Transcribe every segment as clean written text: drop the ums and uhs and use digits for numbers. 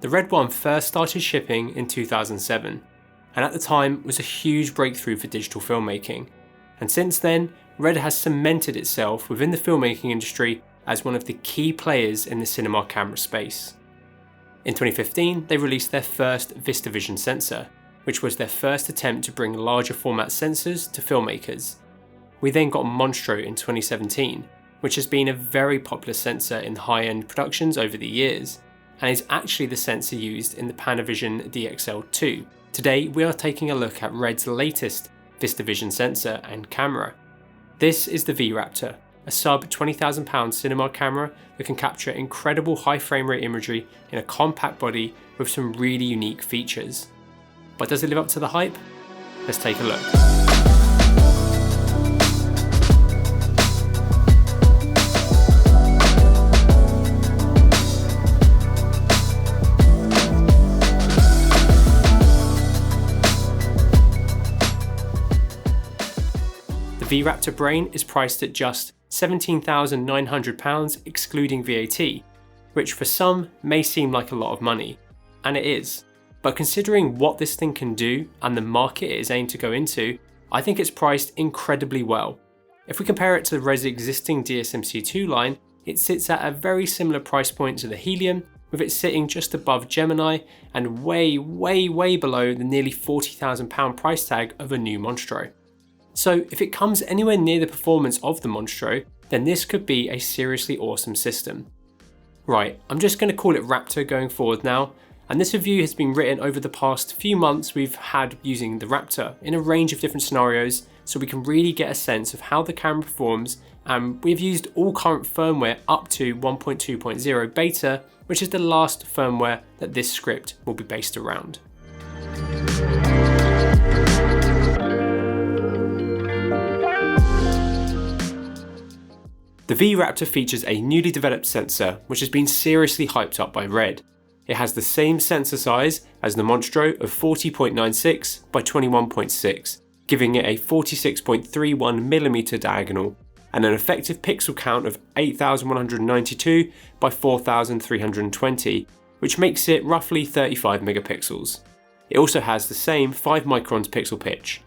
The Red one first started shipping in 2007, and at the time was a huge breakthrough for digital filmmaking. And since then, Red has cemented itself within the filmmaking industry as one of the key players in the cinema camera space. In 2015, they released their first VistaVision sensor, which was their first attempt to bring larger format sensors to filmmakers. We then got Monstro in 2017, which has been a very popular sensor in high-end productions over the years, and is actually the sensor used in the Panavision DXL2. Today, we are taking a look at Red's latest VistaVision sensor and camera. This is the V-RAPTOR, a sub £20,000 cinema camera that can capture incredible high frame rate imagery in a compact body with some really unique features. But does it live up to the hype? Let's take a look. The V-RAPTOR Brain is priced at just £17,900 excluding VAT, which for some may seem like a lot of money, and it is. But considering what this thing can do and the market it is aimed to go into, I think it's priced incredibly well. If we compare it to Red's existing DSMC2 line, it sits at a very similar price point to the Helium, with it sitting just above Gemini and way below the nearly £40,000 price tag of a new Monstro. So if it comes anywhere near the performance of the Monstro, then this could be a seriously awesome system. Right, I'm just going to call it Raptor going forward now, and this review has been written over the past few months we've had using the Raptor in a range of different scenarios, so we can really get a sense of how the camera performs, and we've used all current firmware up to 1.2.0 beta, which is the last firmware that this script will be based around. The V-RAPTOR features a newly developed sensor which has been seriously hyped up by Red. It has the same sensor size as the Monstro of 40.96 by 21.6, giving it a 46.31mm diagonal, and an effective pixel count of 8,192 by 4,320, which makes it roughly 35 megapixels. It also has the same 5 microns pixel pitch.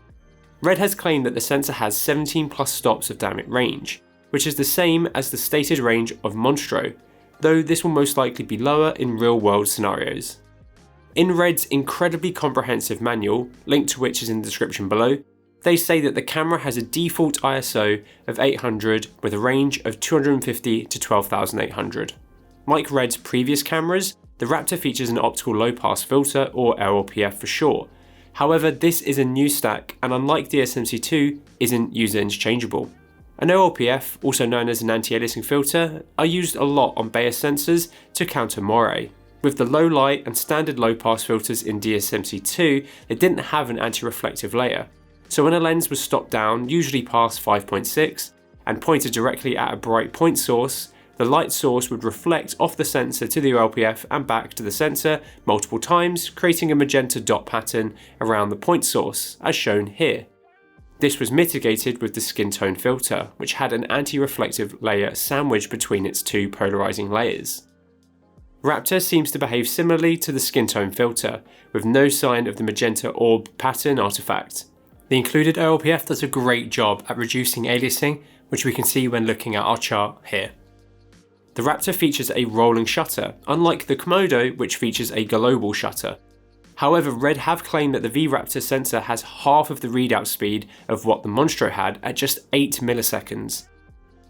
Red has claimed that the sensor has 17 plus stops of dynamic range, which is the same as the stated range of Monstro, though this will most likely be lower in real-world scenarios. In Red's incredibly comprehensive manual, linked to which is in the description below, they say that the camera has a default ISO of 800 with a range of 250 to 12,800. Like Red's previous cameras, the Raptor features an optical low-pass filter, or LLPF for short. However, this is a new stack, and unlike DSMC2, isn't user interchangeable. An OLPF, also known as an anti-aliasing filter, are used a lot on Debayer sensors to counter moire. With the low light and standard low pass filters in DSMC2, they didn't have an anti-reflective layer. So when a lens was stopped down, usually past 5.6, and pointed directly at a bright point source, the light source would reflect off the sensor to the OLPF and back to the sensor multiple times, creating a magenta dot pattern around the point source, as shown here. This was mitigated with the skin tone filter, which had an anti-reflective layer sandwiched between its two polarizing layers. Raptor seems to behave similarly to the skin tone filter, with no sign of the magenta orb pattern artifact. The included OLPF does a great job at reducing aliasing, which we can see when looking at our chart here. The Raptor features a rolling shutter, unlike the KOMODO, which features a global shutter. However, Red have claimed that the V-RAPTOR sensor has half of the readout speed of what the Monstro had at just 8 milliseconds.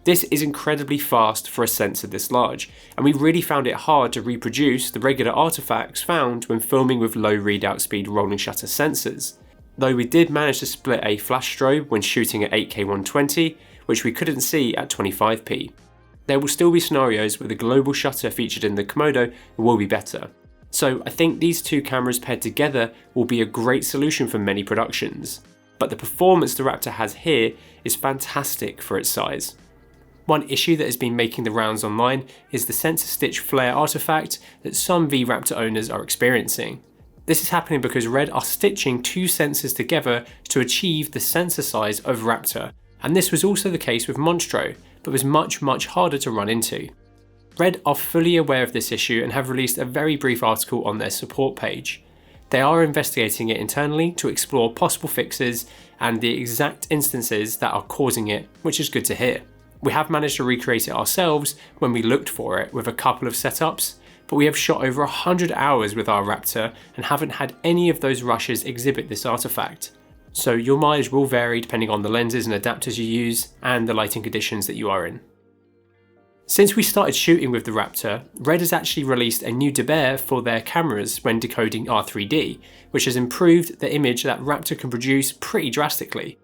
This is incredibly fast for a sensor this large, and we really found it hard to reproduce the regular artifacts found when filming with low readout speed rolling shutter sensors. Though we did manage to split a flash strobe when shooting at 8K 120, which we couldn't see at 25p. There will still be scenarios where the global shutter featured in the KOMODO will be better. So I think these two cameras paired together will be a great solution for many productions. But the performance the Raptor has here is fantastic for its size. One issue that has been making the rounds online is the sensor stitch flare artifact that some V-RAPTOR owners are experiencing. This is happening because Red are stitching two sensors together to achieve the sensor size of Raptor, and this was also the case with Monstro, but was much harder to run into. RED are fully aware of this issue and have released a very brief article on their support page. They are investigating it internally to explore possible fixes and the exact instances that are causing it, which is good to hear. We have managed to recreate it ourselves when we looked for it with a couple of setups, but we have shot over 100 hours with our Raptor and haven't had any of those rushes exhibit this artifact. So your mileage will vary depending on the lenses and adapters you use and the lighting conditions that you are in. Since we started shooting with the Raptor, RED has actually released a new Debayer for their cameras when decoding R3D, which has improved the image that Raptor can produce pretty drastically.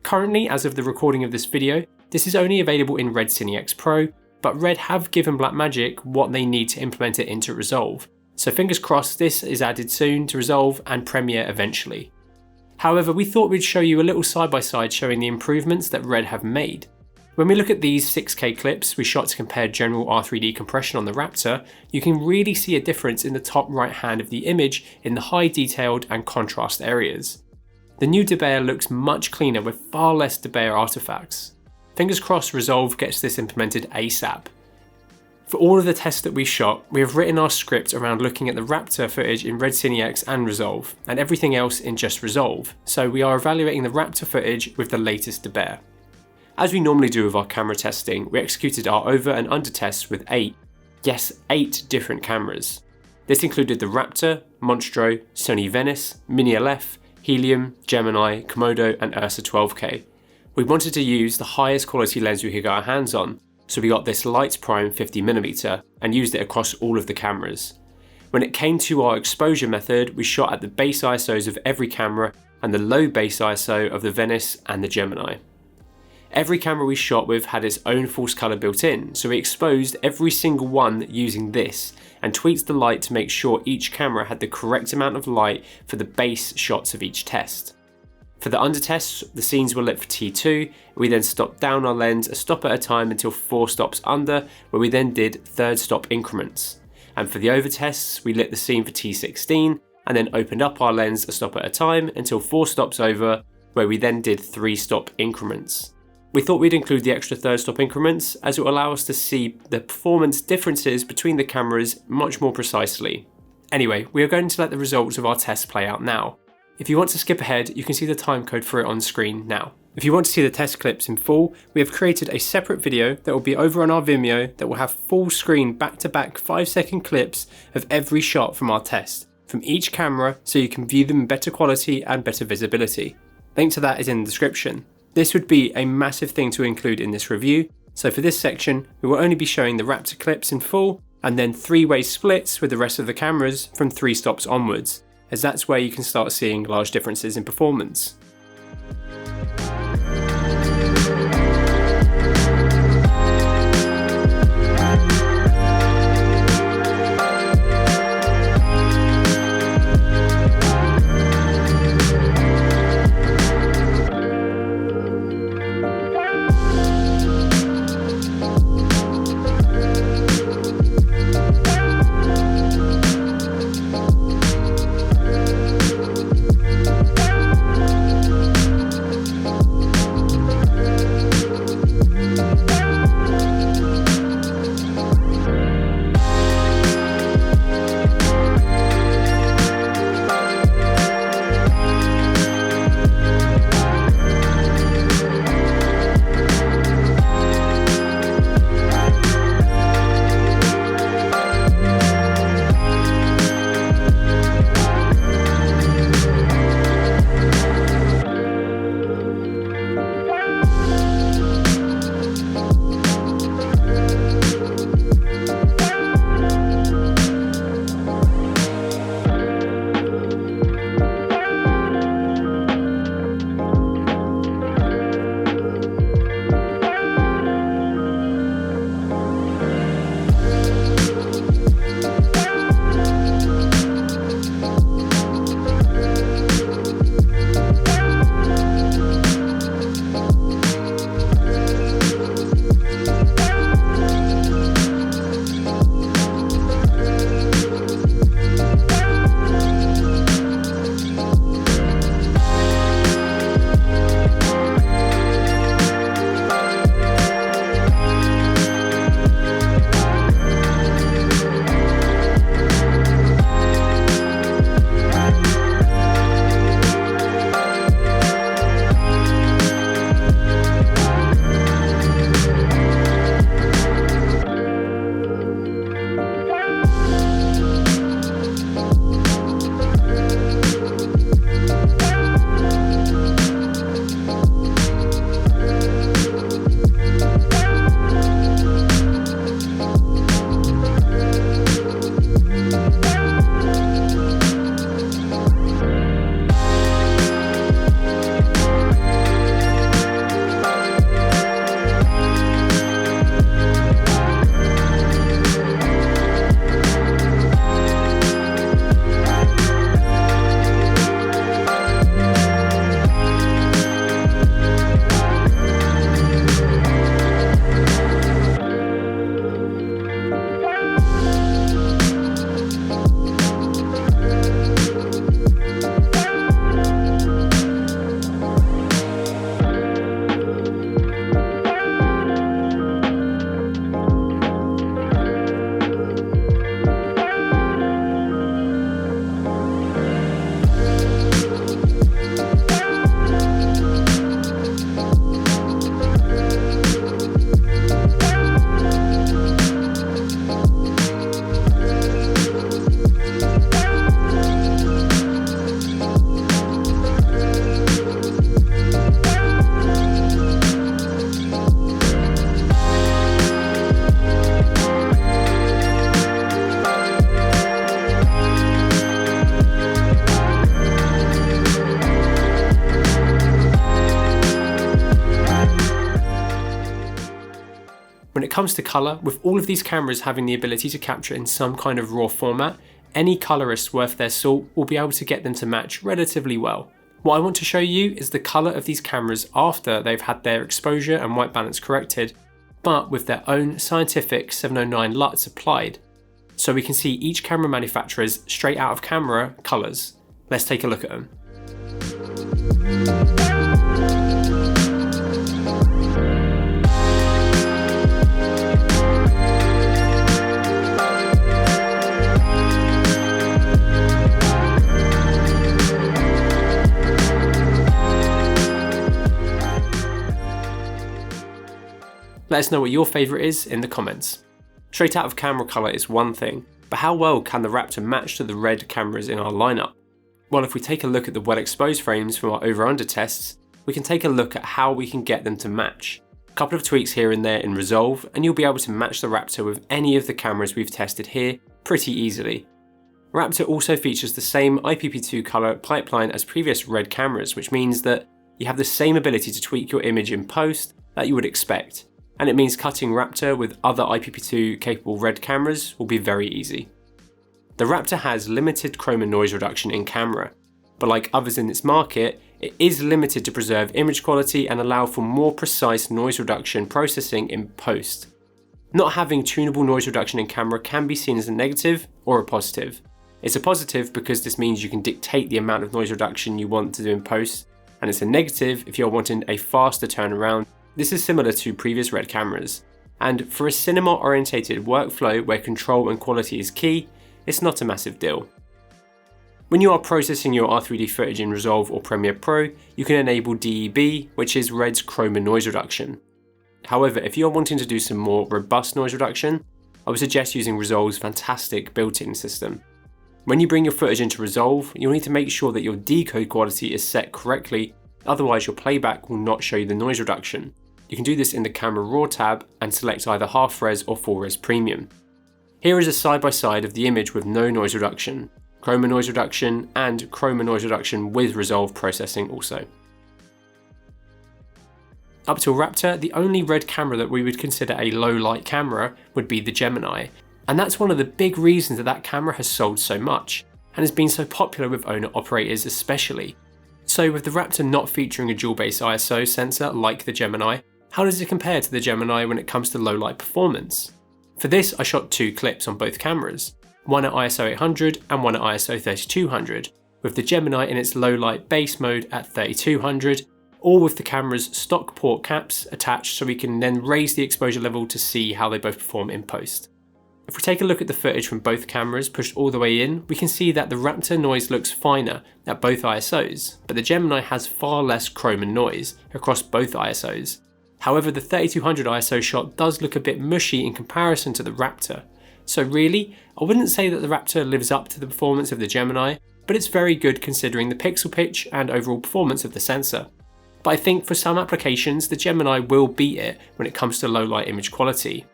Currently, as of the recording of this video, this is only available in RED Cine X Pro, but RED have given Blackmagic what they need to implement it into Resolve, so fingers crossed this is added soon to Resolve and Premiere eventually. However, we thought we'd show you a little side-by-side showing the improvements that RED have made. When we look at these 6K clips we shot to compare general R3D compression on the Raptor, you can really see a difference in the top right hand of the image in the high detailed and contrast areas. The new Debayer looks much cleaner with far less Debayer artifacts. Fingers crossed Resolve gets this implemented ASAP. For all of the tests that we shot, we have written our script around looking at the Raptor footage in RED Cine X and Resolve, and everything else in just Resolve, so we are evaluating the Raptor footage with the latest Debayer. As we normally do with our camera testing, we executed our over and under tests with 8 different cameras. This included the Raptor, Monstro, Sony Venice, Mini LF, Helium, Gemini, KOMODO and Ursa 12K. We wanted to use the highest quality lens we could get our hands on, so we got this Lite Prime 50mm and used it across all of the cameras. When it came to our exposure method, we shot at the base ISOs of every camera and the low base ISO of the Venice and the Gemini. Every camera we shot with had its own false colour built in, so we exposed every single one using this and tweaked the light to make sure each camera had the correct amount of light for the base shots of each test. For the under tests, the scenes were lit for T2, we then stopped down our lens a stop at a time until 4 stops under, where we then did third stop increments. And for the over tests, we lit the scene for T16 and then opened up our lens a stop at a time until 4 stops over, where we then did 3 stop increments. We thought we'd include the extra third stop increments as it will allow us to see the performance differences between the cameras much more precisely. Anyway, we are going to let the results of our test play out now. If you want to skip ahead, you can see the timecode for it on screen now. If you want to see the test clips in full, we have created a separate video that will be over on our Vimeo that will have full screen back-to-back 5-second clips of every shot from our test, from each camera, so you can view them in better quality and better visibility. Link to that is in the description. This would be a massive thing to include in this review, so for this section we will only be showing the Raptor clips in full and then 3-way splits with the rest of the cameras from 3 stops onwards, as that's where you can start seeing large differences in performance. comes to colour, with all of these cameras having the ability to capture in some kind of raw format, any colourist worth their salt will be able to get them to match relatively well. What I want to show you is the colour of these cameras after they've had their exposure and white balance corrected, but with their own scientific 709 LUTs applied. So we can see each camera manufacturer's straight out of camera colours. Let's take a look at them. Let us know what your favourite is in the comments. Straight out of camera colour is one thing, but how well can the Raptor match to the RED cameras in our lineup? Well, if we take a look at the well exposed frames from our over-under tests, we can take a look at how we can get them to match. A couple of tweaks here and there in Resolve, and you'll be able to match the Raptor with any of the cameras we've tested here pretty easily. Raptor also features the same IPP2 colour pipeline as previous RED cameras, which means that you have the same ability to tweak your image in post that you would expect. And it means cutting Raptor with other IPP2 capable RED cameras will be very easy. The Raptor has limited chroma noise reduction in camera, but like others in its market, it is limited to preserve image quality and allow for more precise noise reduction processing in post. Not having tunable noise reduction in camera can be seen as a negative or a positive. It's a positive because this means you can dictate the amount of noise reduction you want to do in post, and it's a negative if you're wanting a faster turnaround. This is similar to previous RED cameras, and for a cinema-orientated workflow where control and quality is key, it's not a massive deal. When you are processing your R3D footage in Resolve or Premiere Pro, you can enable DEB, which is RED's chroma noise reduction. However, if you're wanting to do some more robust noise reduction, I would suggest using Resolve's fantastic built-in system. When you bring your footage into Resolve, you'll need to make sure that your decode quality is set correctly, otherwise your playback will not show you the noise reduction. You can do this in the Camera Raw tab and select either half res or full res premium. Here is a side-by-side of the image with no noise reduction, chroma noise reduction, and chroma noise reduction with Resolve processing also. Up till Raptor, the only RED camera that we would consider a low light camera would be the Gemini, and that's one of the big reasons that camera has sold so much, and has been so popular with owner operators especially. So with the Raptor not featuring a dual base ISO sensor like the Gemini, how does it compare to the Gemini when it comes to low light performance? For this, I shot two clips on both cameras, one at ISO 800 and one at ISO 3200, with the Gemini in its low light base mode at 3200, all with the camera's stock port caps attached so we can then raise the exposure level to see how they both perform in post. If we take a look at the footage from both cameras pushed all the way in, we can see that the Raptor noise looks finer at both ISOs, but the Gemini has far less chroma noise across both ISOs. However, the 3200 ISO shot does look a bit mushy in comparison to the Raptor. So really, I wouldn't say that the Raptor lives up to the performance of the Gemini, but it's very good considering the pixel pitch and overall performance of the sensor. But I think for some applications, the Gemini will beat it when it comes to low light image quality.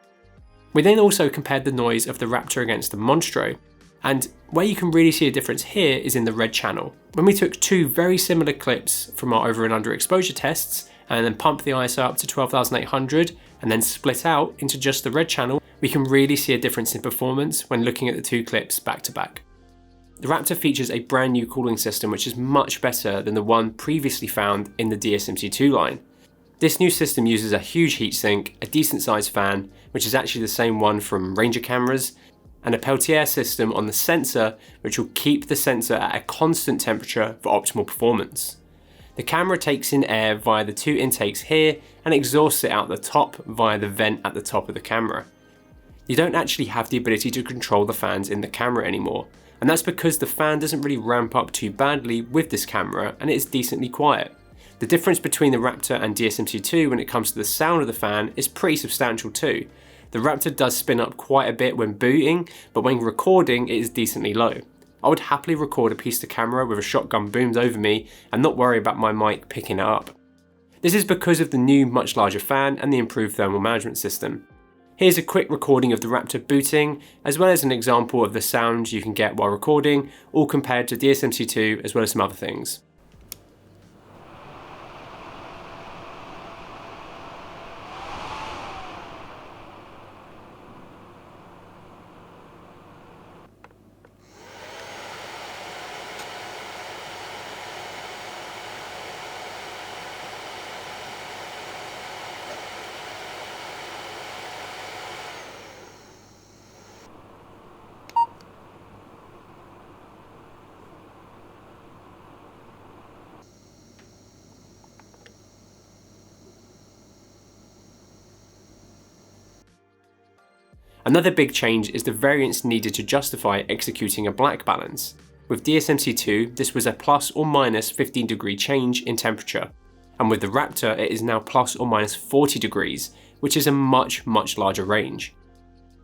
We then also compared the noise of the Raptor against the Monstro, and where you can really see a difference here is in the RED channel. When we took two very similar clips from our over and under exposure tests, and then pumped the ISO up to 12,800 and then split out into just the RED channel, we can really see a difference in performance when looking at the two clips back to back. The Raptor features a brand new cooling system which is much better than the one previously found in the DSMC2 line. This new system uses a huge heatsink, a decent sized fan, which is actually the same one from Ranger cameras, and a Peltier system on the sensor which will keep the sensor at a constant temperature for optimal performance. The camera takes in air via the two intakes here and exhausts it out the top via the vent at the top of the camera. You don't actually have the ability to control the fans in the camera anymore, and that's because the fan doesn't really ramp up too badly with this camera and it is decently quiet. The difference between the Raptor and DSMC2 when it comes to the sound of the fan is pretty substantial too. The Raptor does spin up quite a bit when booting, but when recording it is decently low. I would happily record a piece to camera with a shotgun boomed over me and not worry about my mic picking it up. This is because of the new much larger fan and the improved thermal management system. Here's a quick recording of the Raptor booting, as well as an example of the sound you can get while recording, all compared to DSMC2 as well as some other things. Another big change is the variance needed to justify executing a black balance. With DSMC2, this was a plus or minus 15 degree change in temperature, and with the Raptor it is now plus or minus 40 degrees, which is a much larger range.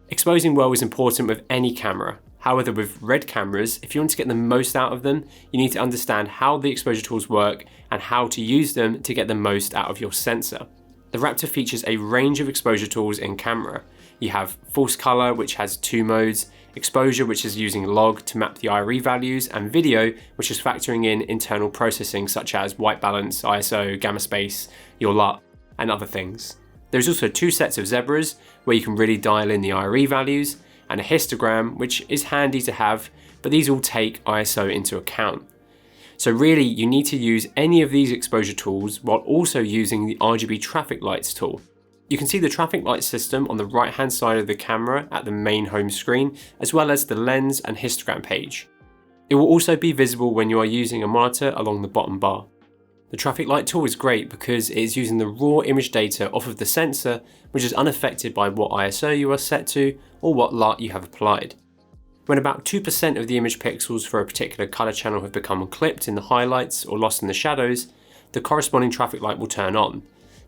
Exposing well is important with any camera. However, with RED cameras, if you want to get the most out of them, you need to understand how the exposure tools work and how to use them to get the most out of your sensor. The Raptor features a range of exposure tools in camera. You have false color, which has 2 modes, exposure, which is using log to map the IRE values, and video, which is factoring in internal processing such as white balance, ISO, gamma space, your LUT, and other things. There's also 2 sets of zebras, where you can really dial in the IRE values, and a histogram, which is handy to have, but these all take ISO into account. So really, you need to use any of these exposure tools while also using the RGB traffic lights tool. You can see the traffic light system on the right hand side of the camera at the main home screen, as well as the lens and histogram page. It will also be visible when you are using a monitor along the bottom bar. The traffic light tool is great because it is using the raw image data off of the sensor, which is unaffected by what ISO you are set to or what LUT you have applied. When about 2% of the image pixels for a particular color channel have become clipped in the highlights or lost in the shadows, the corresponding traffic light will turn on,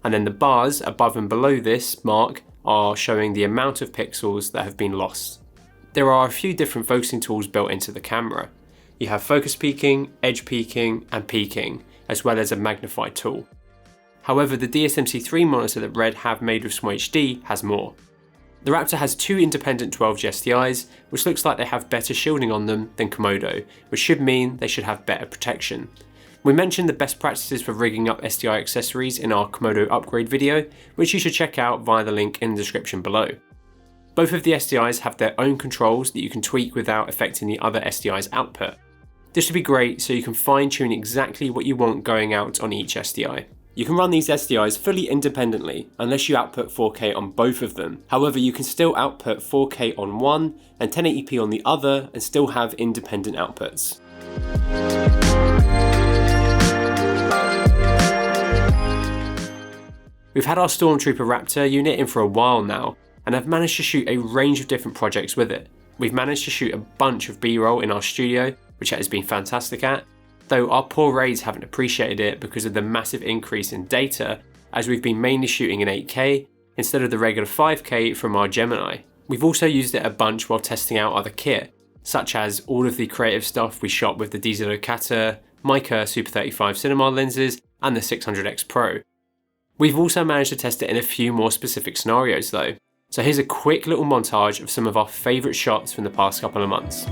and then the bars above and below this mark are showing the amount of pixels that have been lost. There are a few different focusing tools built into the camera. You have focus peaking, edge peaking, and peaking, as well as a magnify tool. However, the DSMC3 monitor that RED have made with SMOHD has more. The Raptor has 2 independent 12G SDIs, which looks like they have better shielding on them than KOMODO, which should mean they should have better protection. We mentioned the best practices for rigging up SDI accessories in our KOMODO upgrade video, which you should check out via the link in the description below. Both of the SDIs have their own controls that you can tweak without affecting the other SDI's output. This should be great so you can fine tune exactly what you want going out on each SDI. You can run these SDIs fully independently unless you output 4K on both of them. However, you can still output 4K on one and 1080p on the other and still have independent outputs. We've had our Stormtrooper Raptor unit in for a while now and have managed to shoot a range of different projects with it. We've managed to shoot a bunch of B-roll in our studio, which it has been fantastic at, though our ProRes haven't appreciated it because of the massive increase in data, as we've been mainly shooting in 8K instead of the regular 5K from our Gemini. We've also used it a bunch while testing out other kit, such as all of the creative stuff we shot with the DZ Mica Super 35 cinema lenses and the 600X Pro. We've also managed to test it in a few more specific scenarios though, so here's a quick little montage of some of our favourite shots from the past couple of months.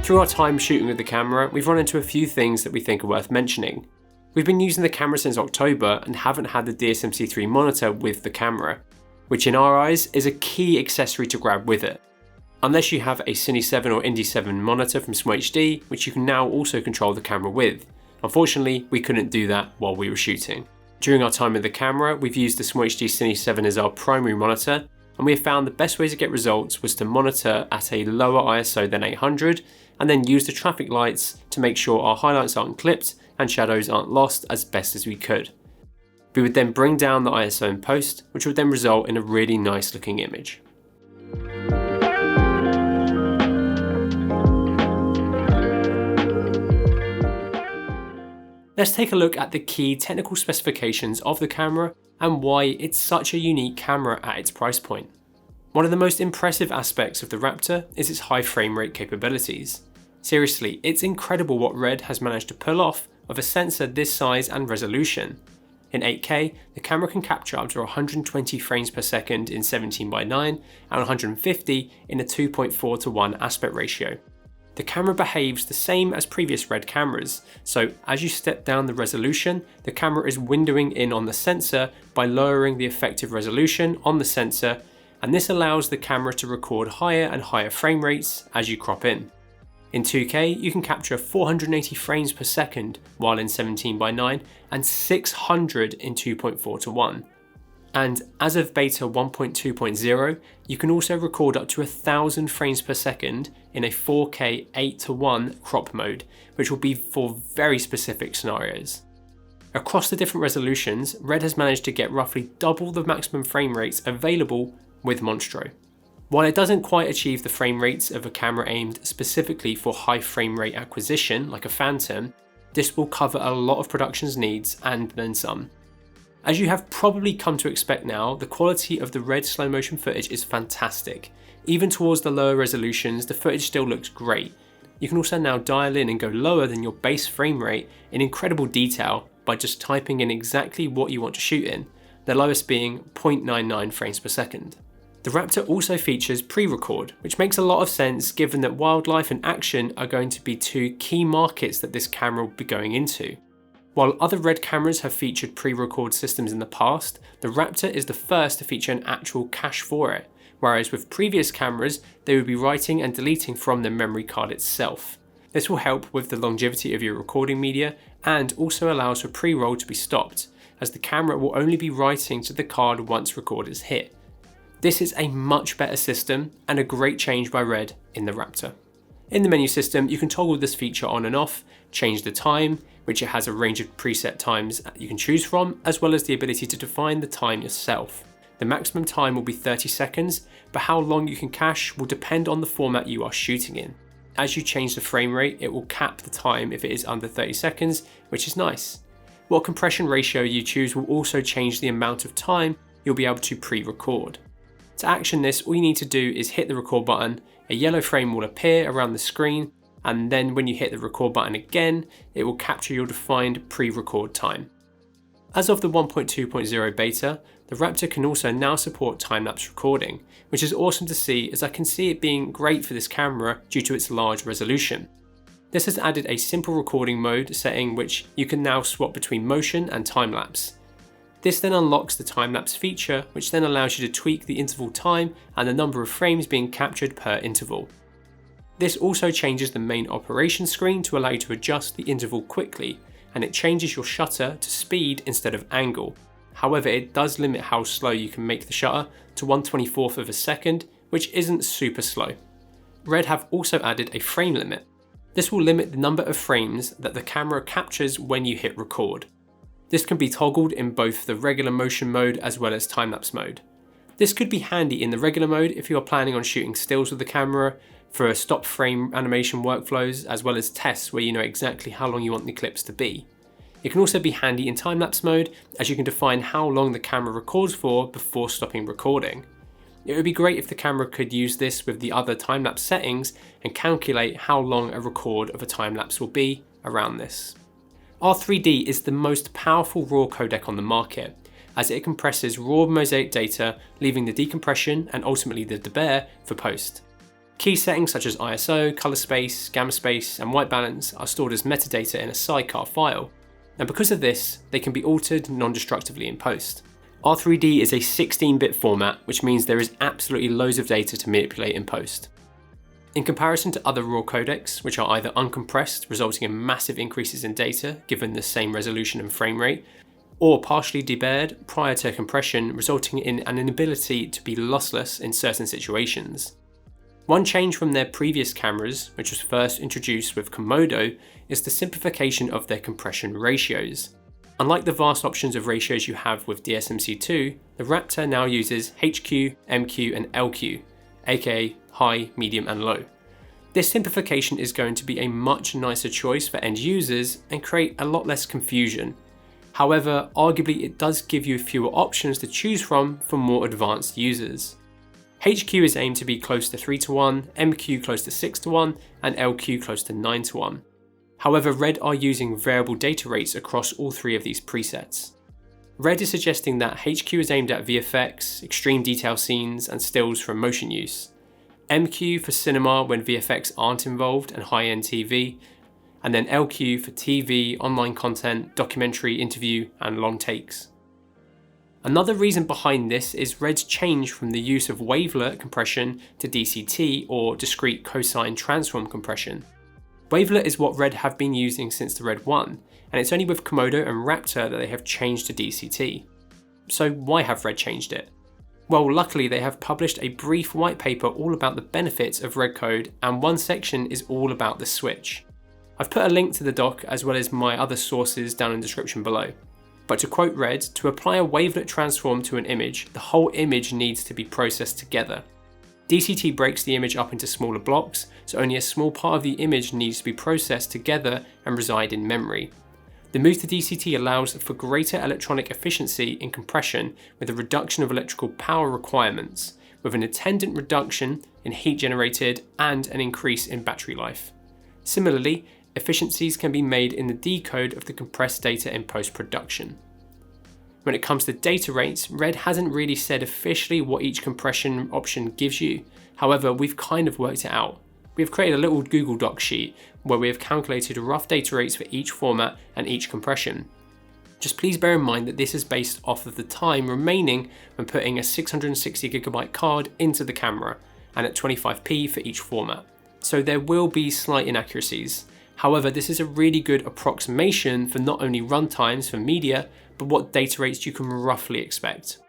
Through our time shooting with the camera, we've run into a few things that we think are worth mentioning. We've been using the camera since October and haven't had the DSMC3 monitor with the camera, which in our eyes is a key accessory to grab with it. Unless you have a Cine 7 or Indy 7 monitor from SMHD, which you can now also control the camera with. Unfortunately, we couldn't do that while we were shooting. During our time with the camera, we've used the SMHD Cine 7 as our primary monitor, and we have found the best way to get results was to monitor at a lower ISO than 800, and then use the traffic lights to make sure our highlights aren't clipped and shadows aren't lost as best as we could. We would then bring down the ISO in post, which would then result in a really nice looking image. Let's take a look at the key technical specifications of the camera and why it's such a unique camera at its price point. One of the most impressive aspects of the Raptor is its high frame rate capabilities. Seriously, it's incredible what RED has managed to pull off of a sensor this size and resolution. In 8K, the camera can capture up to 120 frames per second in 17:9 and 150 in a 2.4:1 aspect ratio. The camera behaves the same as previous RED cameras, so as you step down the resolution, the camera is windowing in on the sensor by lowering the effective resolution on the sensor, and this allows the camera to record higher and higher frame rates as you crop in. In 2K, you can capture 480 frames per second while in 17:9 and 600 in 2.4:1. And as of beta 1.2.0, you can also record up to 1000 frames per second in a 4K 8:1 crop mode, which will be for very specific scenarios. Across the different resolutions, RED has managed to get roughly double the maximum frame rates available with Monstro. While it doesn't quite achieve the frame rates of a camera aimed specifically for high frame rate acquisition like a Phantom, this will cover a lot of production's needs and then some. As you have probably come to expect now, the quality of the RED slow motion footage is fantastic. Even towards the lower resolutions, the footage still looks great. You can also now dial in and go lower than your base frame rate in incredible detail by just typing in exactly what you want to shoot in, the lowest being 0.99 frames per second. The Raptor also features pre-record, which makes a lot of sense given that wildlife and action are going to be two key markets that this camera will be going into. While other RED cameras have featured pre-record systems in the past, the Raptor is the first to feature an actual cache for it, whereas with previous cameras, they would be writing and deleting from the memory card itself. This will help with the longevity of your recording media and also allows for pre-roll to be stopped, as the camera will only be writing to the card once record is hit. This is a much better system and a great change by RED in the Raptor. In the menu system, you can toggle this feature on and off, change the time, which it has a range of preset times you can choose from, as well as the ability to define the time yourself. The maximum time will be 30 seconds, but how long you can cache will depend on the format you are shooting in. As you change the frame rate, it will cap the time if it is under 30 seconds, which is nice. What compression ratio you choose will also change the amount of time you'll be able to pre-record. To action this, all you need to do is hit the record button, a yellow frame will appear around the screen, and then when you hit the record button again, it will capture your defined pre-record time. As of the 1.2.0 beta, the Raptor can also now support time-lapse recording, which is awesome to see as I can see it being great for this camera due to its large resolution. This has added a simple recording mode setting which you can now swap between motion and time-lapse. This then unlocks the time-lapse feature, which then allows you to tweak the interval time and the number of frames being captured per interval. This also changes the main operation screen to allow you to adjust the interval quickly, and it changes your shutter to speed instead of angle. However, it does limit how slow you can make the shutter to 1/24th of a second, which isn't super slow. RED have also added a frame limit. This will limit the number of frames that the camera captures when you hit record. This can be toggled in both the regular motion mode as well as time-lapse mode. This could be handy in the regular mode if you are planning on shooting stills with the camera, for stop frame animation workflows, as well as tests where you know exactly how long you want the clips to be. It can also be handy in time-lapse mode, as you can define how long the camera records for before stopping recording. It would be great if the camera could use this with the other time-lapse settings and calculate how long a record of a time-lapse will be around this. R3D is the most powerful RAW codec on the market, as it compresses raw mosaic data, leaving the decompression and ultimately the debayer for post. Key settings such as ISO, colour space, gamma space, and white balance are stored as metadata in a sidecar file, and because of this, they can be altered non-destructively in post. R3D is a 16-bit format, which means there is absolutely loads of data to manipulate in post. In comparison to other RAW codecs, which are either uncompressed, resulting in massive increases in data given the same resolution and frame rate, or partially debayered prior to compression, resulting in an inability to be lossless in certain situations. One change from their previous cameras, which was first introduced with KOMODO, is the simplification of their compression ratios. Unlike the vast options of ratios you have with DSMC2, the Raptor now uses HQ, MQ and LQ, aka high, medium and low. This simplification is going to be a much nicer choice for end users and create a lot less confusion. However, arguably it does give you fewer options to choose from for more advanced users. HQ is aimed to be close to 3:1, MQ close to 6:1, and LQ close to 9:1. However, RED are using variable data rates across all three of these presets. RED is suggesting that HQ is aimed at VFX, extreme detail scenes, and stills from motion use. MQ for cinema when VFX aren't involved and high-end TV, and then LQ for TV, online content, documentary, interview, and long takes. Another reason behind this is RED's change from the use of wavelet compression to DCT, or discrete cosine transform compression. Wavelet is what RED have been using since the RED 1, and it's only with KOMODO and Raptor that they have changed to DCT. So why have RED changed it? Well, luckily they have published a brief white paper all about the benefits of RED code, and one section is all about the switch. I've put a link to the doc as well as my other sources down in the description below. But to quote RED, to apply a wavelet transform to an image, the whole image needs to be processed together. DCT breaks the image up into smaller blocks, so only a small part of the image needs to be processed together and reside in memory. The move to DCT allows for greater electronic efficiency in compression with a reduction of electrical power requirements, with an attendant reduction in heat generated and an increase in battery life. Similarly, efficiencies can be made in the decode of the compressed data in post-production. When it comes to data rates, RED hasn't really said officially what each compression option gives you. However, we've kind of worked it out. We've created a little Google Doc sheet where we have calculated rough data rates for each format and each compression. Just please bear in mind that this is based off of the time remaining when putting a 660GB card into the camera, and at 25p for each format. So there will be slight inaccuracies. However, this is a really good approximation for not only runtimes for media, but what data rates you can roughly expect.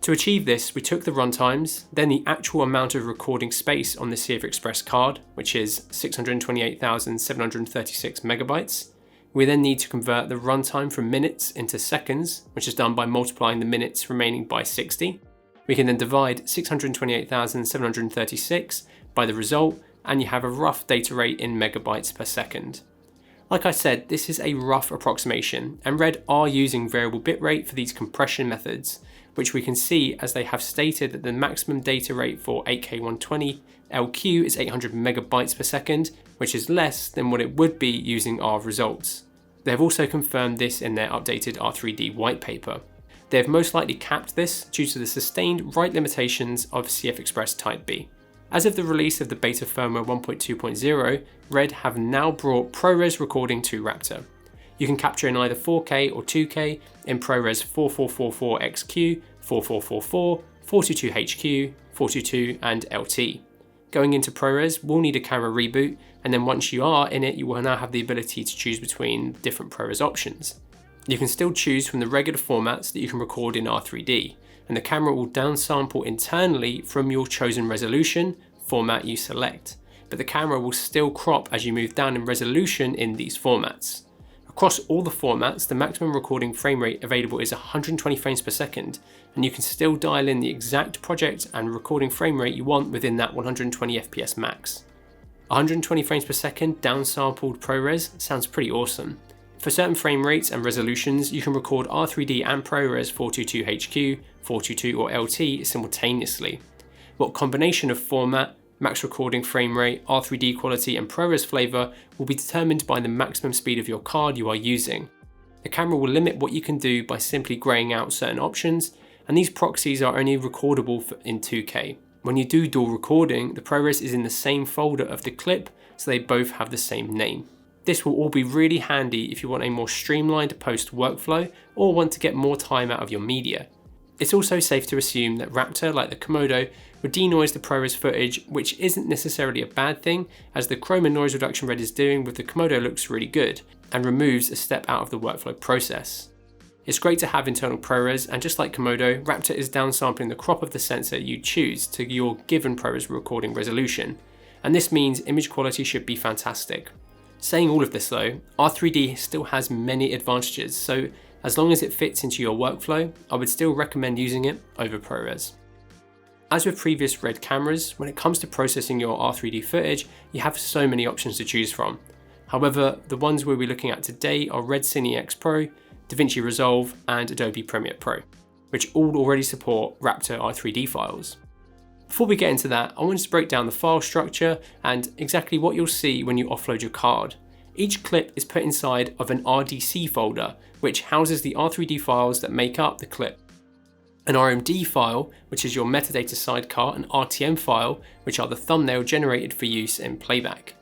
To achieve this, we took the runtimes, then the actual amount of recording space on the CF Express card, which is 628,736 megabytes. We then need to convert the runtime from minutes into seconds, which is done by multiplying the minutes remaining by 60. We can then divide 628,736 by the result, and you have a rough data rate in megabytes per second. Like I said, this is a rough approximation, and RED are using variable bitrate for these compression methods, which we can see as they have stated that the maximum data rate for 8K120 LQ is 800 megabytes per second, which is less than what it would be using our results. They have also confirmed this in their updated R3D white paper. They have most likely capped this due to the sustained write limitations of CF Express Type B. As of the release of the beta firmware 1.2.0, RED have now brought ProRes recording to Raptor. You can capture in either 4K or 2K in ProRes 4444XQ, 4444, 42HQ, 42 and LT. Going into ProRes, we'll need a camera reboot, and then once you are in it, you will now have the ability to choose between different ProRes options. You can still choose from the regular formats that you can record in R3D, and the camera will downsample internally from your chosen resolution format you select, but the camera will still crop as you move down in resolution in these formats. Across all the formats, the maximum recording frame rate available is 120 frames per second, and you can still dial in the exact project and recording frame rate you want within that 120 FPS max. 120 frames per second downsampled ProRes sounds pretty awesome. For certain frame rates and resolutions, you can record R3D and ProRes 422HQ, 422 or LT simultaneously. What combination of format, max recording frame rate, R3D quality and ProRes flavor will be determined by the maximum speed of your card you are using. The camera will limit what you can do by simply graying out certain options, and these proxies are only recordable in 2K. When you do dual recording, the ProRes is in the same folder of the clip, so they both have the same name. This will all be really handy if you want a more streamlined post workflow or want to get more time out of your media. It's also safe to assume that Raptor, like the KOMODO, would denoise the ProRes footage, which isn't necessarily a bad thing, as the chroma noise reduction RED is doing with the KOMODO looks really good and removes a step out of the workflow process. It's great to have internal ProRes, and just like KOMODO, Raptor is downsampling the crop of the sensor you choose to your given ProRes recording resolution, and this means image quality should be fantastic. Saying all of this though, R3D still has many advantages, so as long as it fits into your workflow, I would still recommend using it over ProRes. As with previous RED cameras, when it comes to processing your R3D footage, you have so many options to choose from. However, the ones we'll be looking at today are RED Cine X Pro, DaVinci Resolve, and Adobe Premiere Pro, which all already support Raptor R3D files. Before we get into that, I wanted to break down the file structure and exactly what you'll see when you offload your card. Each clip is put inside of an RDC folder, which houses the R3D files that make up the clip. An RMD file, which is your metadata sidecar, and RTM file, which are the thumbnail generated for use in playback.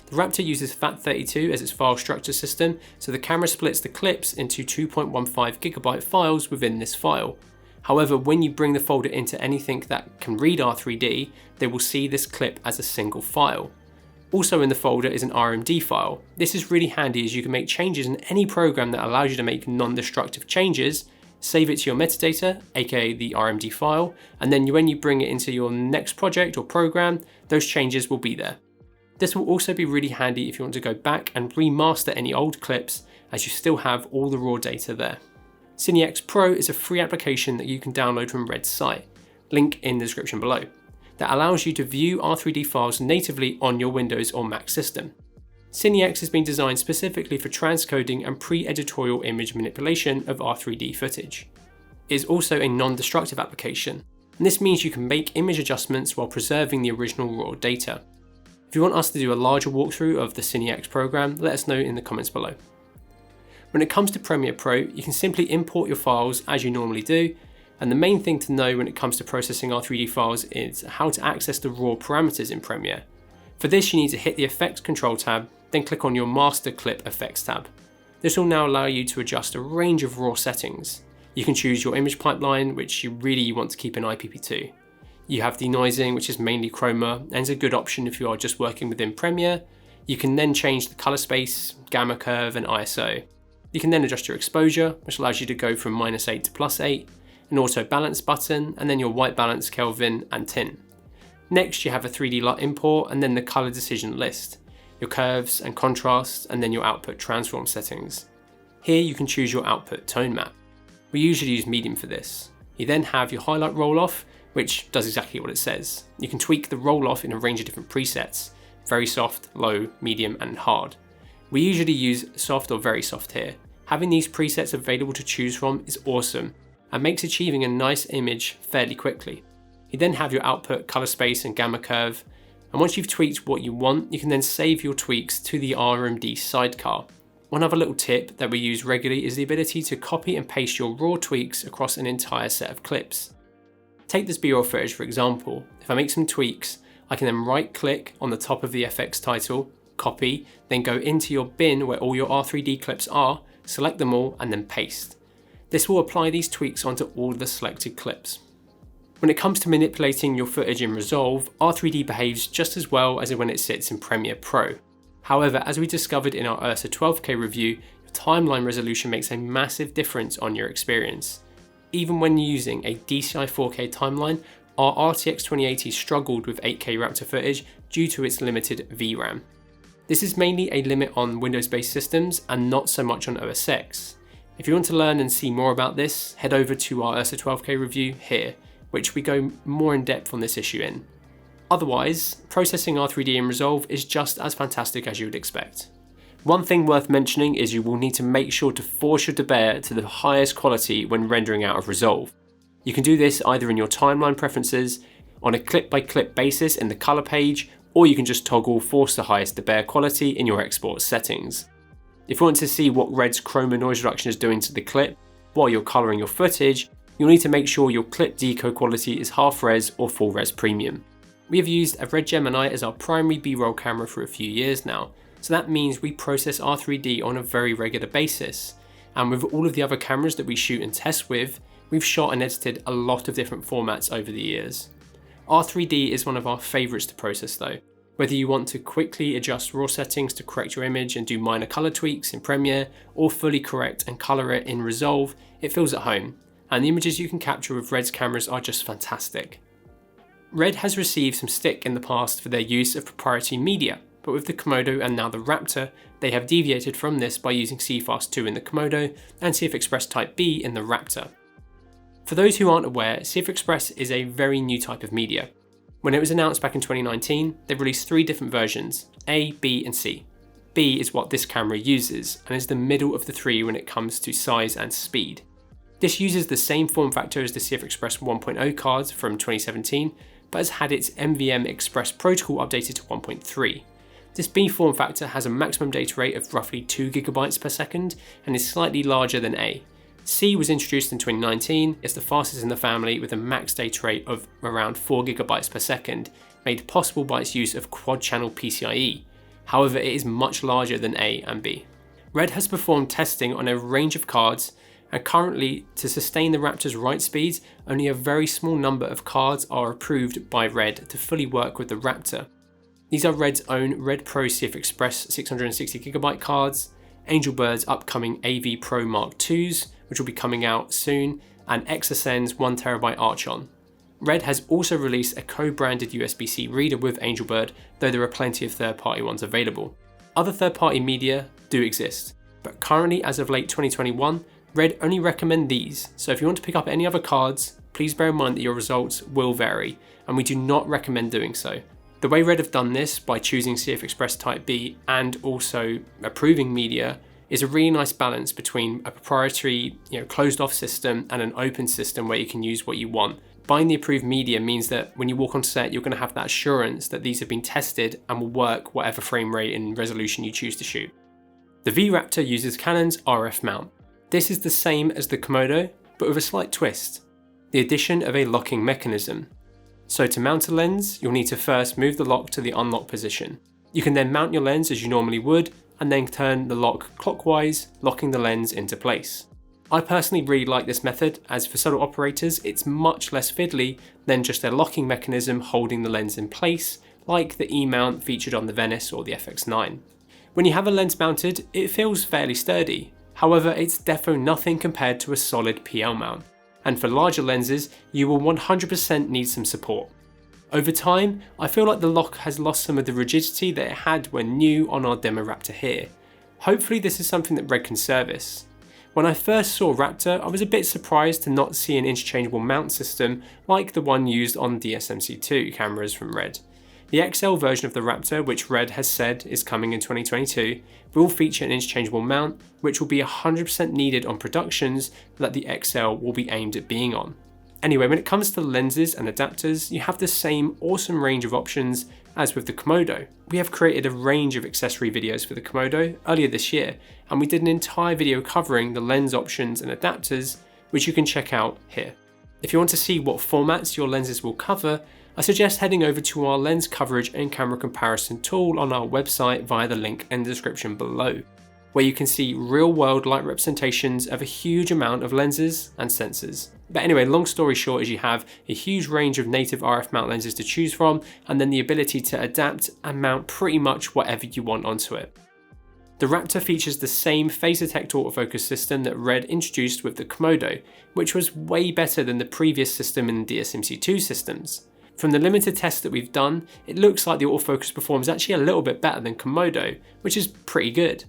The Raptor uses FAT32 as its file structure system, so the camera splits the clips into 2.15GB files within this file. However, when you bring the folder into anything that can read R3D, they will see this clip as a single file. Also in the folder is an RMD file. This is really handy as you can make changes in any program that allows you to make non-destructive changes, save it to your metadata, aka the RMD file, and then when you bring it into your next project or program, those changes will be there. This will also be really handy if you want to go back and remaster any old clips, as you still have all the raw data there. Cine X Pro is a free application that you can download from RED's site, link in the description below, that allows you to view R3D files natively on your Windows or Mac system. Cine X has been designed specifically for transcoding and pre-editorial image manipulation of R3D footage. It is also a non-destructive application, and this means you can make image adjustments while preserving the original raw data. If you want us to do a larger walkthrough of the Cine X program, let us know in the comments below. When it comes to Premiere Pro, you can simply import your files as you normally do, and the main thing to know when it comes to processing R3D files is how to access the raw parameters in Premiere. For this, you need to hit the Effects Control tab, then click on your Master Clip Effects tab. This will now allow you to adjust a range of raw settings. You can choose your image pipeline, which you really want to keep in IPP2. You have denoising, which is mainly chroma, and is a good option if you are just working within Premiere. You can then change the color space, gamma curve, and ISO. You can then adjust your exposure, which allows you to go from -8 to +8, an auto balance button, and then your white balance, Kelvin, and tint. Next, you have a 3D LUT import, and then the color decision list, your curves and contrast, and then your output transform settings. Here you can choose your output tone map. We usually use medium for this. You then have your highlight roll off, which does exactly what it says. You can tweak the roll off in a range of different presets, very soft, low, medium, and hard. We usually use soft or very soft here. Having these presets available to choose from is awesome and makes achieving a nice image fairly quickly. You then have your output color space and gamma curve, and once you've tweaked what you want, you can then save your tweaks to the RMD sidecar. One other little tip that we use regularly is the ability to copy and paste your raw tweaks across an entire set of clips. Take this B-roll footage for example. If I make some tweaks, I can then right click on the top of the FX title, copy, then go into your bin where all your R3D clips are, select them all, and then paste. This will apply these tweaks onto all the selected clips. When it comes to manipulating your footage in Resolve, R3D behaves just as well as when it sits in Premiere Pro. However, as we discovered in our Ursa 12K review, your timeline resolution makes a massive difference on your experience. Even when using a DCI 4K timeline, our RTX 2080 struggled with 8K Raptor footage due to its limited VRAM. This is mainly a limit on Windows-based systems and not so much on OS X. If you want to learn and see more about this, head over to our Ursa 12K review here, which we go more in depth on this issue in. Otherwise, processing R3D in Resolve is just as fantastic as you would expect. One thing worth mentioning is you will need to make sure to force your Debayer to the highest quality when rendering out of Resolve. You can do this either in your timeline preferences, on a clip-by-clip basis in the color page, or you can just toggle force the highest Debayer quality in your export settings. If you want to see what RED's chroma noise reduction is doing to the clip while you're coloring your footage, you'll need to make sure your clip deco quality is half res or full res premium. We have used a Red Gemini as our primary B-roll camera for a few years now, so that means we process R3D on a very regular basis. And with all of the other cameras that we shoot and test with, we've shot and edited a lot of different formats over the years. R3D is one of our favourites to process though. Whether you want to quickly adjust raw settings to correct your image and do minor colour tweaks in Premiere, or fully correct and colour it in Resolve, it feels at home, and the images you can capture with Red's cameras are just fantastic. Red has received some stick in the past for their use of proprietary media, but with the Komodo and now the Raptor, they have deviated from this by using CFast 2 in the Komodo and CF Express Type B in the Raptor. For those who aren't aware, CF Express is a very new type of media. When it was announced back in 2019, they released 3 different versions, A, B and C. B is what this camera uses, and is the middle of the 3 when it comes to size and speed. This uses the same form factor as the CF Express 1.0 cards from 2017, but has had its MVM Express protocol updated to 1.3. This B form factor has a maximum data rate of roughly 2 GB per second and is slightly larger than A. C was introduced in 2019, it's the fastest in the family with a max data rate of around 4 GB per second, made possible by its use of quad channel PCIe. However, it is much larger than A and B. Red has performed testing on a range of cards, and currently, to sustain the Raptor's write speeds, only a very small number of cards are approved by Red to fully work with the Raptor. These are Red's own Red Pro CF Express 660GB cards, Angelbird's upcoming AV Pro Mark IIs, which will be coming out soon, and XSN's 1TB Archon. Red has also released a co-branded USB-C reader with Angelbird, though there are plenty of third-party ones available. Other third-party media do exist, but currently as of late 2021, Red only recommend these, so if you want to pick up any other cards, please bear in mind that your results will vary, and we do not recommend doing so. The way Red have done this, by choosing CF Express Type B and also approving media, is a really nice balance between a proprietary, closed off system and an open system where you can use what you want. Buying the approved media means that when you walk on set, you're going to have that assurance that these have been tested and will work whatever frame rate and resolution you choose to shoot. The V-RAPTOR uses Canon's RF mount. This is the same as the Komodo, but with a slight twist: the addition of a locking mechanism. So to mount a lens, you'll need to first move the lock to the unlock position. You can then mount your lens as you normally would, and then turn the lock clockwise, locking the lens into place. I personally really like this method, as for solo operators it's much less fiddly than just a locking mechanism holding the lens in place, like the E-mount featured on the Venice or the FX9. When you have a lens mounted, it feels fairly sturdy. However, it's defo nothing compared to a solid PL mount, and for larger lenses, you will 100% need some support. Over time, I feel like the lock has lost some of the rigidity that it had when new on our demo Raptor here. Hopefully this is something that Red can service. When I first saw Raptor, I was a bit surprised to not see an interchangeable mount system like the one used on DSMC2 cameras from Red. The XL version of the Raptor, which Red has said is coming in 2022, will feature an interchangeable mount, which will be 100% needed on productions that the XL will be aimed at being on. Anyway, when it comes to lenses and adapters, you have the same awesome range of options as with the Komodo. We have created a range of accessory videos for the Komodo earlier this year, and we did an entire video covering the lens options and adapters, which you can check out here. If you want to see what formats your lenses will cover, I suggest heading over to our lens coverage and camera comparison tool on our website via the link in the description below, where you can see real-world light representations of a huge amount of lenses and sensors. But anyway, long story short is you have a huge range of native RF mount lenses to choose from, and then the ability to adapt and mount pretty much whatever you want onto it. The Raptor features the same phase detect autofocus system that Red introduced with the Komodo, which was way better than the previous system in the DSMC2 systems. From the limited tests that we've done, it looks like the autofocus performs actually a little bit better than Komodo, which is pretty good.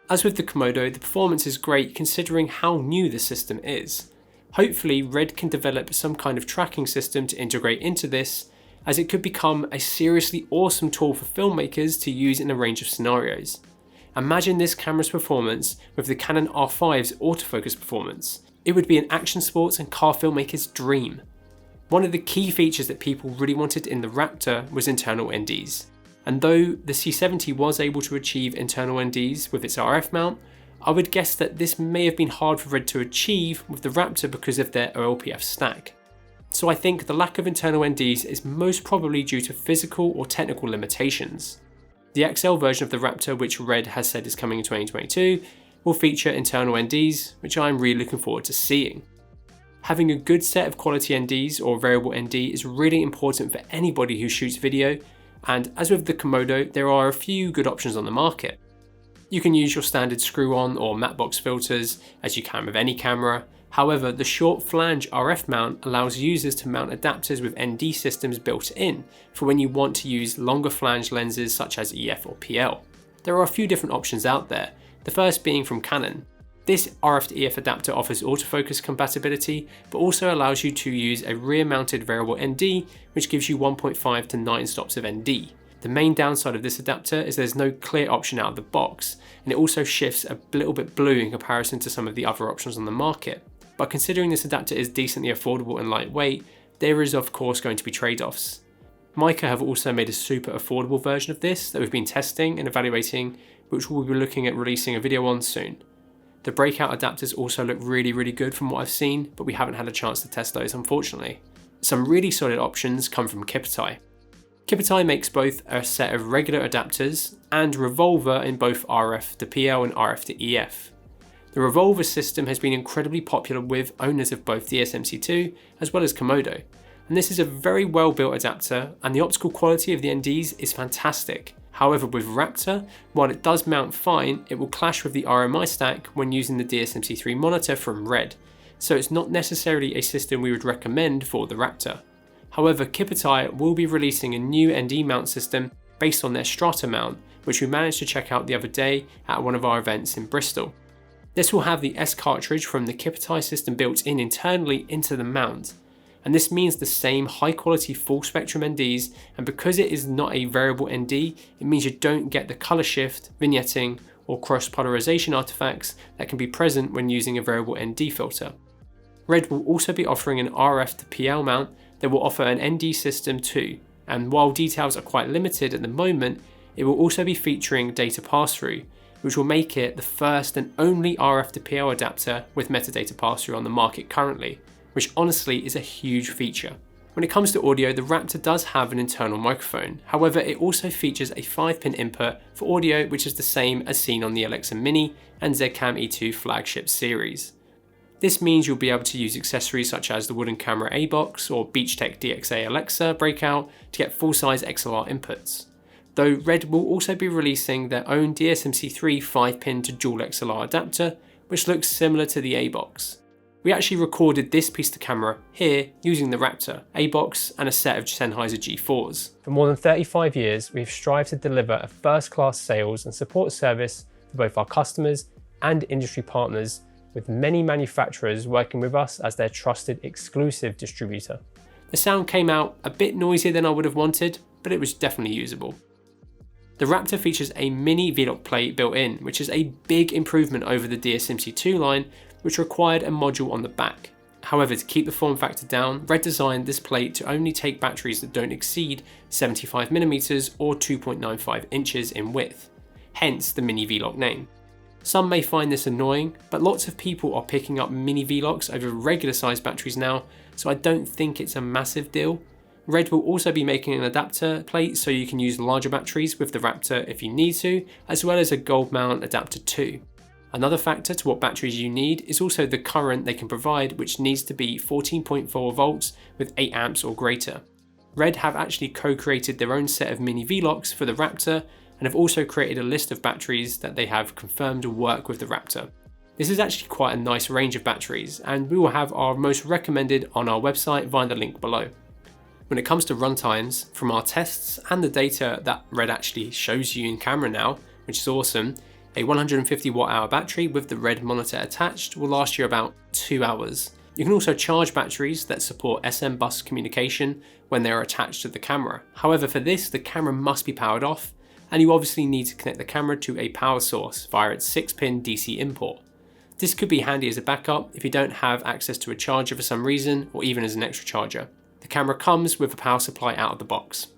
As with the Komodo, the performance is great considering how new the system is. Hopefully Red can develop some kind of tracking system to integrate into this, as it could become a seriously awesome tool for filmmakers to use in a range of scenarios. Imagine this camera's performance with the Canon R5's autofocus performance. It would be an action sports and car filmmaker's dream. One of the key features that people really wanted in the Raptor was internal NDs. And though the C70 was able to achieve internal NDs with its RF mount, I would guess that this may have been hard for RED to achieve with the Raptor because of their OLPF stack. So I think the lack of internal NDs is most probably due to physical or technical limitations. The XL version of the Raptor, which RED has said is coming in 2022, will feature internal NDs, which I'm really looking forward to seeing. Having a good set of quality NDs or variable ND is really important for anybody who shoots video, and as with the KOMODO, there are a few good options on the market. You can use your standard screw-on or matte box filters, as you can with any camera. However, the short flange RF mount allows users to mount adapters with ND systems built in for when you want to use longer flange lenses such as EF or PL. There are a few different options out there, the first being from Canon. This RF to EF adapter offers autofocus compatibility, but also allows you to use a rear-mounted variable ND, which gives you 1.5 to 9 stops of ND. The main downside of this adapter is there's no clear option out of the box, and it also shifts a little bit blue in comparison to some of the other options on the market. But considering this adapter is decently affordable and lightweight, there is of course going to be trade-offs. Mica have also made a super affordable version of this that we've been testing and evaluating, which we'll be looking at releasing a video on soon. The breakout adapters also look really good from what I've seen, but we haven't had a chance to test those unfortunately. Some really solid options come from Kipetai. Kipetai makes both a set of regular adapters and revolver in both RF to PL and RF to EF. The revolver system has been incredibly popular with owners of both DSMC2 as well as KOMODO, and this is a very well built adapter and the optical quality of the NDs is fantastic. However, with Raptor, while it does mount fine, it will clash with the RMI stack when using the DSMC3 monitor from RED, so it's not necessarily a system we would recommend for the Raptor. However, Kipetai will be releasing a new ND mount system based on their Strata mount, which we managed to check out the other day at one of our events in Bristol. This will have the S cartridge from the Kipetai system built in internally into the mount, and this means the same high quality full spectrum NDs, and because it is not a variable ND, it means you don't get the color shift, vignetting, or cross polarization artifacts that can be present when using a variable ND filter. RED will also be offering an RF to PL mount that will offer an ND system too, and while details are quite limited at the moment, it will also be featuring data pass-through, which will make it the first and only RF to PL adapter with metadata pass-through on the market currently, which honestly is a huge feature. When it comes to audio, the Raptor does have an internal microphone, however it also features a 5-pin input for audio which is the same as seen on the Alexa Mini and Zcam E2 flagship series. This means you'll be able to use accessories such as the Wooden Camera A-Box or Beachtech DXA Alexa breakout to get full-size XLR inputs. Though RED will also be releasing their own DSMC3 5-pin to dual XLR adapter, which looks similar to the A-Box. We actually recorded this piece to camera here using the Raptor, A-Box and a set of Sennheiser G4s. For more than 35 years, we've strived to deliver a first-class sales and support service for both our customers and industry partners, with many manufacturers working with us as their trusted exclusive distributor. The sound came out a bit noisier than I would have wanted, but it was definitely usable. The Raptor features a mini V-lock plate built in, which is a big improvement over the DSMC2 line, which required a module on the back. However, to keep the form factor down, RED designed this plate to only take batteries that don't exceed 75mm or 2.95 inches in width, hence the mini V-lock name. Some may find this annoying, but lots of people are picking up mini V-locks over regular sized batteries now, so I don't think it's a massive deal. RED will also be making an adapter plate so you can use larger batteries with the Raptor if you need to, as well as a gold mount adapter too. Another factor to what batteries you need is also the current they can provide, which needs to be 14.4 volts with 8 amps or greater. RED have actually co-created their own set of mini V-locks for the Raptor and have also created a list of batteries that they have confirmed will work with the Raptor. This is actually quite a nice range of batteries, and we will have our most recommended on our website via the link below. When it comes to runtimes, from our tests and the data that RED actually shows you in camera now, which is awesome, a 150 watt-hour battery with the RED monitor attached will last you about 2 hours. You can also charge batteries that support SM bus communication when they are attached to the camera. However, for this, the camera must be powered off, and you obviously need to connect the camera to a power source via its 6-pin DC import. This could be handy as a backup if you don't have access to a charger for some reason, or even as an extra charger. The camera comes with a power supply out of the box.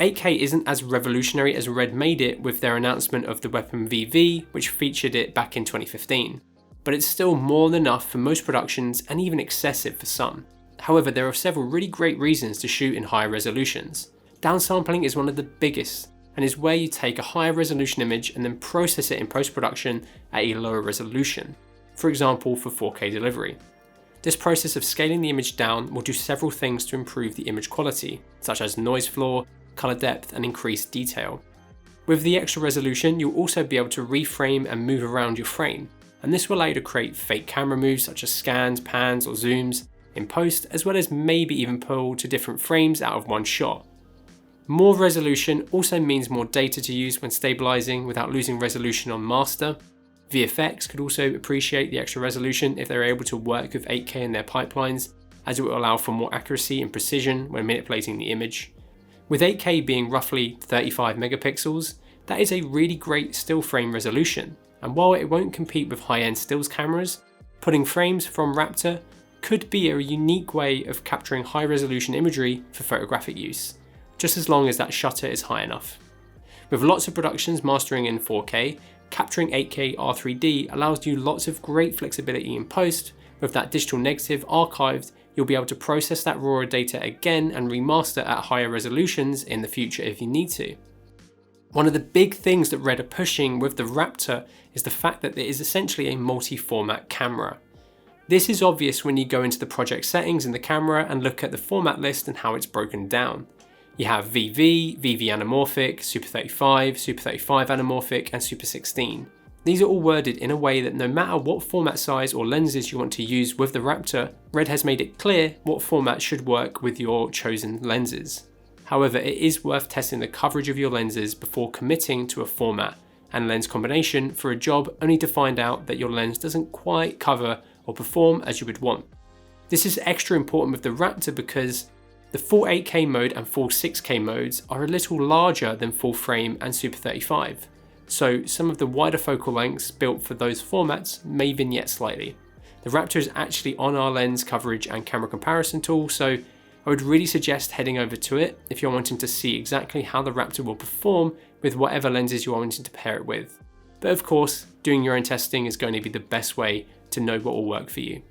8K isn't as revolutionary as RED made it with their announcement of the Weapon VV, which featured it back in 2015. But it's still more than enough for most productions and even excessive for some. However, there are several really great reasons to shoot in higher resolutions. Downsampling is one of the biggest, and is where you take a higher resolution image and then process it in post-production at a lower resolution, for example for 4K delivery. This process of scaling the image down will do several things to improve the image quality, such as noise floor, color depth, and increased detail. With the extra resolution, you'll also be able to reframe and move around your frame, and this will allow you to create fake camera moves such as scans, pans, or zooms in post, as well as maybe even pull to different frames out of one shot. More resolution also means more data to use when stabilizing without losing resolution on master. VFX could also appreciate the extra resolution if they're able to work with 8K in their pipelines, as it will allow for more accuracy and precision when manipulating the image. With 8K being roughly 35 megapixels, that is a really great still frame resolution, and while it won't compete with high-end stills cameras, putting frames from Raptor could be a unique way of capturing high-resolution imagery for photographic use, just as long as that shutter is high enough. With lots of productions mastering in 4K, capturing 8K R3D allows you lots of great flexibility in post. With that digital negative archived, you'll be able to process that raw data again and remaster at higher resolutions in the future if you need to. One of the big things that RED are pushing with the Raptor is the fact that it is essentially a multi-format camera. This is obvious when you go into the project settings in the camera and look at the format list and how it's broken down. You have VV, VV Anamorphic, Super 35, Super 35 Anamorphic, and Super 16. These are all worded in a way that no matter what format size or lenses you want to use with the Raptor, RED has made it clear what format should work with your chosen lenses. However, it is worth testing the coverage of your lenses before committing to a format and lens combination for a job, only to find out that your lens doesn't quite cover or perform as you would want. This is extra important with the Raptor because the full 8K mode and full 6K modes are a little larger than full frame and Super 35, so some of the wider focal lengths built for those formats may vignette slightly. The Raptor is actually on our lens coverage and camera comparison tool, so I would really suggest heading over to it if you're wanting to see exactly how the Raptor will perform with whatever lenses you are wanting to pair it with. But of course, doing your own testing is going to be the best way to know what will work for you.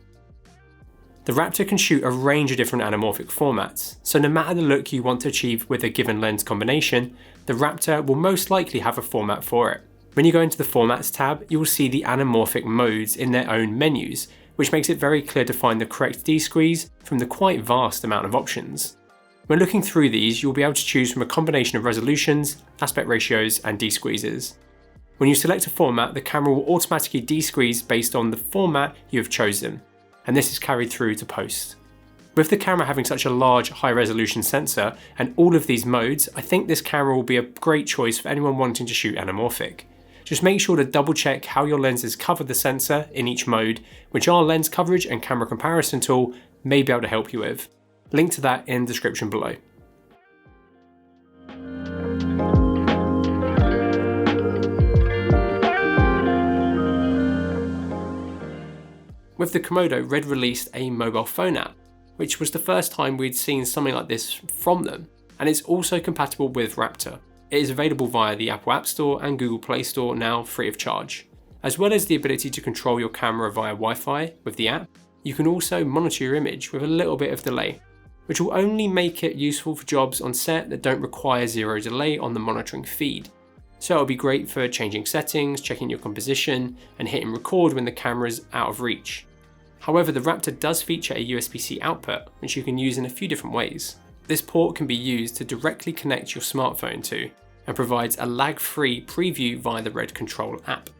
The Raptor can shoot a range of different anamorphic formats, so no matter the look you want to achieve with a given lens combination, the Raptor will most likely have a format for it. When you go into the Formats tab, you will see the anamorphic modes in their own menus, which makes it very clear to find the correct D-squeeze from the quite vast amount of options. When looking through these, you'll be able to choose from a combination of resolutions, aspect ratios, and D-squeezes. When you select a format, the camera will automatically D-squeeze based on the format you have chosen, and this is carried through to post. With the camera having such a large high resolution sensor and all of these modes, I think this camera will be a great choice for anyone wanting to shoot anamorphic. Just make sure to double check how your lenses cover the sensor in each mode, which our lens coverage and camera comparison tool may be able to help you with. Link to that in the description below. With the KOMODO, RED released a mobile phone app, which was the first time we'd seen something like this from them, and it's also compatible with Raptor. It is available via the Apple App Store and Google Play Store now free of charge. As well as the ability to control your camera via Wi-Fi with the app, you can also monitor your image with a little bit of delay, which will only make it useful for jobs on set that don't require zero delay on the monitoring feed. So it'll be great for changing settings, checking your composition, and hitting record when the camera's out of reach. However, the Raptor does feature a USB-C output, which you can use in a few different ways. This port can be used to directly connect your smartphone to, and provides a lag-free preview via the RED Control app.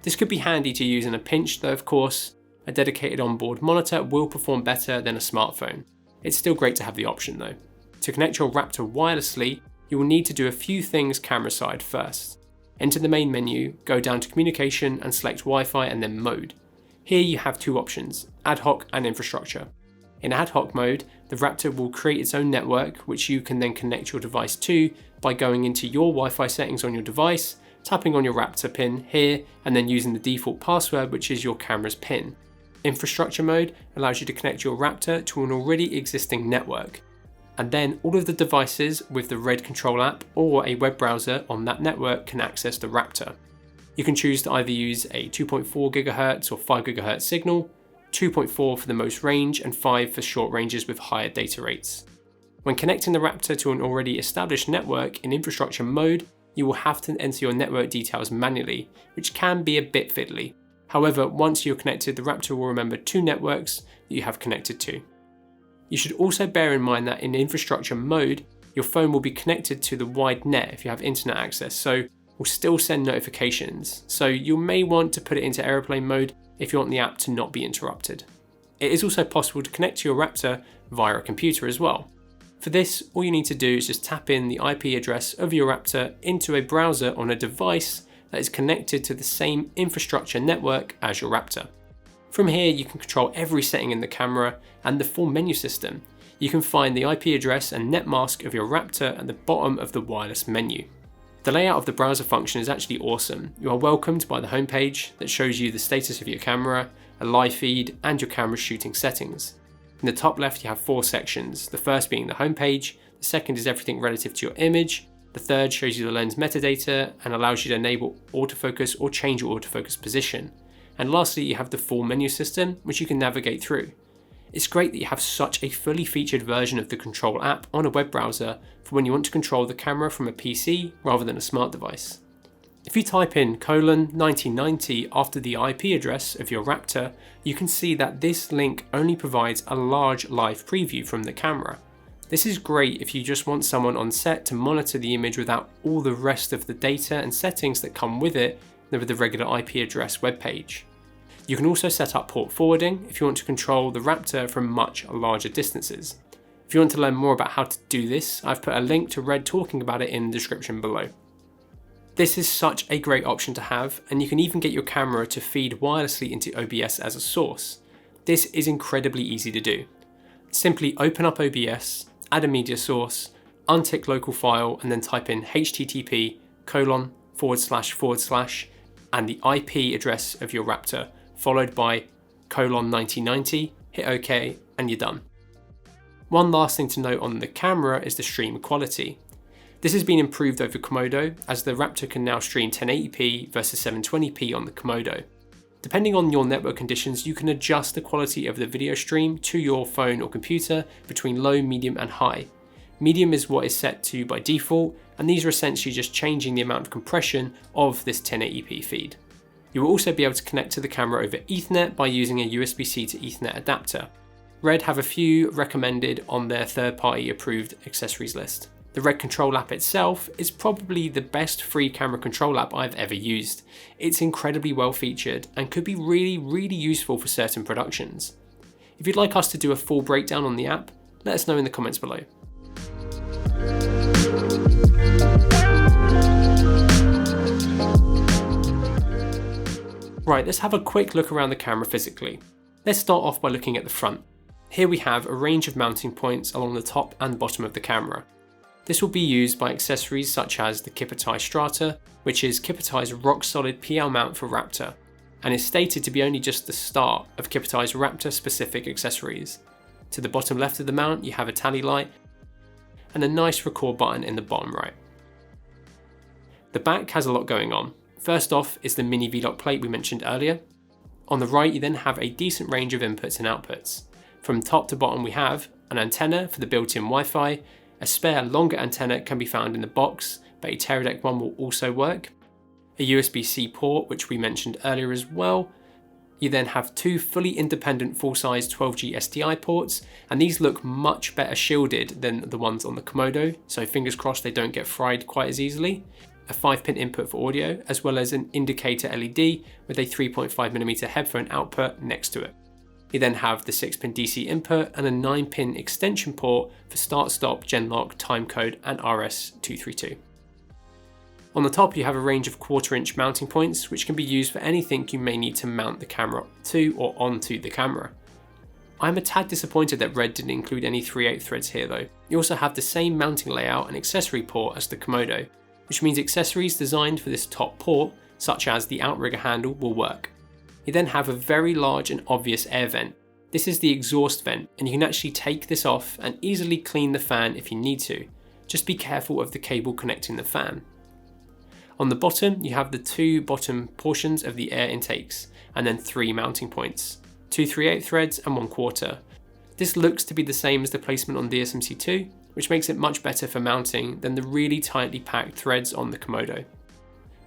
This could be handy to use in a pinch, though of course, a dedicated onboard monitor will perform better than a smartphone. It's still great to have the option though. To connect your Raptor wirelessly, you will need to do a few things camera side first. Enter the main menu, go down to communication and select Wi-Fi and then mode. Here you have two options, ad hoc and infrastructure. In ad hoc mode, the Raptor will create its own network, which you can then connect your device to by going into your Wi-Fi settings on your device, tapping on your Raptor pin here, and then using the default password, which is your camera's pin. Infrastructure mode allows you to connect your Raptor to an already existing network. And then all of the devices with the RED control app or a web browser on that network can access the Raptor. You can choose to either use a 2.4 GHz or 5 GHz signal, 2.4 for the most range and 5 for short ranges with higher data rates. When connecting the Raptor to an already established network in infrastructure mode, you will have to enter your network details manually, which can be a bit fiddly. However, once you're connected, the Raptor will remember 2 networks that you have connected to. You should also bear in mind that in infrastructure mode, your phone will be connected to the wide net if you have internet access, so will still send notifications. So you may want to put it into airplane mode if you want the app to not be interrupted. It is also possible to connect to your Raptor via a computer as well. For this, all you need to do is just tap in the IP address of your Raptor into a browser on a device that is connected to the same infrastructure network as your Raptor. From here, you can control every setting in the camera and the full menu system. You can find the IP address and net mask of your Raptor at the bottom of the wireless menu. The layout of the browser function is actually awesome. You are welcomed by the homepage that shows you the status of your camera, a live feed, and your camera's shooting settings. In the top left, you have 4 sections, the first being the homepage, the second is everything relative to your image, the third shows you the lens metadata and allows you to enable autofocus or change your autofocus position. And lastly, you have the full menu system, which you can navigate through. It's great that you have such a fully featured version of the control app on a web browser for when you want to control the camera from a PC rather than a smart device. If you type in :1990 after the IP address of your Raptor, you can see that this link only provides a large live preview from the camera. This is great if you just want someone on set to monitor the image without all the rest of the data and settings that come with it with the regular IP address web page. You can also set up port forwarding if you want to control the Raptor from much larger distances. If you want to learn more about how to do this, I've put a link to RED talking about it in the description below. This is such a great option to have, and you can even get your camera to feed wirelessly into OBS as a source. This is incredibly easy to do. Simply open up OBS, add a media source, untick local file, and then type in http:// and the IP address of your Raptor, followed by :1990, hit OK, and you're done. One last thing to note on the camera is the stream quality. This has been improved over KOMODO, as the Raptor can now stream 1080p versus 720p on the KOMODO. Depending on your network conditions, you can adjust the quality of the video stream to your phone or computer between low, medium, and high. Medium is what is set to by default, and these are essentially just changing the amount of compression of this 1080p feed. You will also be able to connect to the camera over Ethernet by using a USB-C to Ethernet adapter. RED have a few recommended on their third-party approved accessories list. The RED control app itself is probably the best free camera control app I've ever used. It's incredibly well featured and could be really useful for certain productions. If you'd like us to do a full breakdown on the app, let us know in the comments below. Right, let's have a quick look around the camera physically. Let's start off by looking at the front. Here we have a range of mounting points along the top and bottom of the camera. This will be used by accessories such as the Kippertie Strata, which is Kippertie's rock-solid PL mount for Raptor, and is stated to be only just the start of Kippertie's Raptor-specific accessories. To the bottom left of the mount, you have a tally light and a nice record button in the bottom right. The back has a lot going on. First off is the mini V-lock plate we mentioned earlier. On the right, you then have a decent range of inputs and outputs. From top to bottom, we have an antenna for the built-in Wi-Fi. A spare longer antenna can be found in the box, but a Teradek one will also work. A USB-C port, which we mentioned earlier as well. You then have 2 fully independent full-size 12G SDI ports, and these look much better shielded than the ones on the KOMODO, so fingers crossed they don't get fried quite as easily. A 5-pin input for audio, as well as an indicator LED with a 3.5mm headphone output next to it. You then have the 6-pin DC input and a 9-pin extension port for start-stop, gen-lock, timecode, and RS-232. On the top, you have a range of 1/4-inch mounting points, which can be used for anything you may need to mount the camera to or onto the camera. I'm a tad disappointed that RED didn't include any 3/8 threads here though. You also have the same mounting layout and accessory port as the KOMODO, which means accessories designed for this top port, such as the outrigger handle, will work. You then have a very large and obvious air vent. This is the exhaust vent, and you can actually take this off and easily clean the fan if you need to. Just be careful of the cable connecting the fan. On the bottom, you have the two bottom portions of the air intakes, and then 3 mounting points, 2 3/8 threads and 1/4. This looks to be the same as the placement on DSMC2, which makes it much better for mounting than the really tightly packed threads on the KOMODO.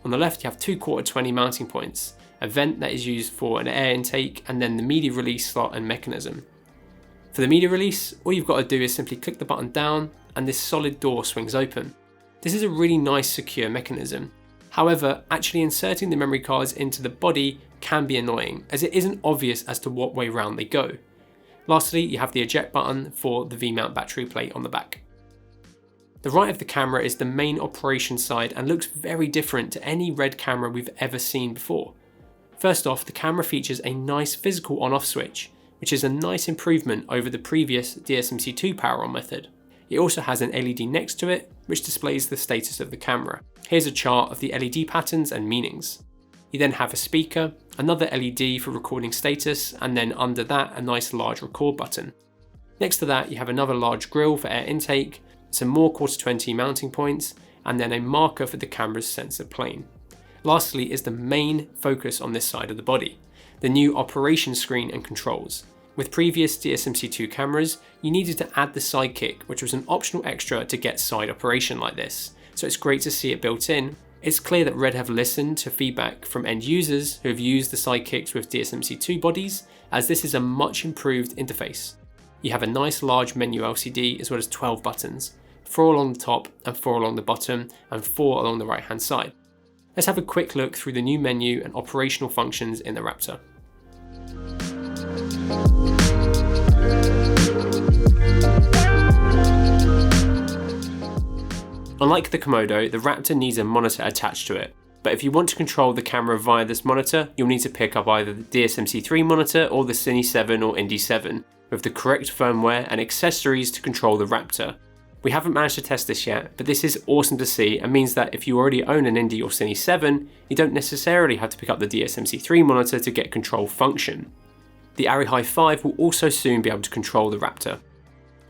On the left, you have 2/4 20 mounting points, a vent that is used for an air intake, and then the media release slot and mechanism. For the media release, all you've got to do is simply click the button down and this solid door swings open. This is a really nice secure mechanism. However, actually inserting the memory cards into the body can be annoying, as it isn't obvious as to what way round they go. Lastly, you have the eject button for the V-mount battery plate on the back. The right of the camera is the main operation side and looks very different to any RED camera we've ever seen before. First off, the camera features a nice physical on-off switch, which is a nice improvement over the previous DSMC2 power-on method. It also has an LED next to it, which displays the status of the camera. Here's a chart of the LED patterns and meanings. You then have a speaker, another LED for recording status, and then under that a nice large record button. Next to that you have another large grille for air intake, some more 1/4-20 mounting points, and then a marker for the camera's sensor plane. Lastly is the main focus on this side of the body, the new operation screen and controls. With previous DSMC2 cameras, you needed to add the sidekick, which was an optional extra to get side operation like this, so it's great to see it built in. It's clear that RED have listened to feedback from end users who have used the sidekicks with DSMC2 bodies, as this is a much improved interface. You have a nice large menu LCD as well as 12 buttons, 4 along the top and 4 along the bottom and 4 along the right hand side. Let's have a quick look through the new menu and operational functions in the Raptor. Unlike the KOMODO, the Raptor needs a monitor attached to it, but if you want to control the camera via this monitor, you'll need to pick up either the DSMC3 monitor or the Cine 7 or Indy 7, with the correct firmware and accessories to control the Raptor. We haven't managed to test this yet, but this is awesome to see and means that if you already own an Indy or Cine 7, you don't necessarily have to pick up the DSMC3 monitor to get control function. The RED 5 will also soon be able to control the Raptor.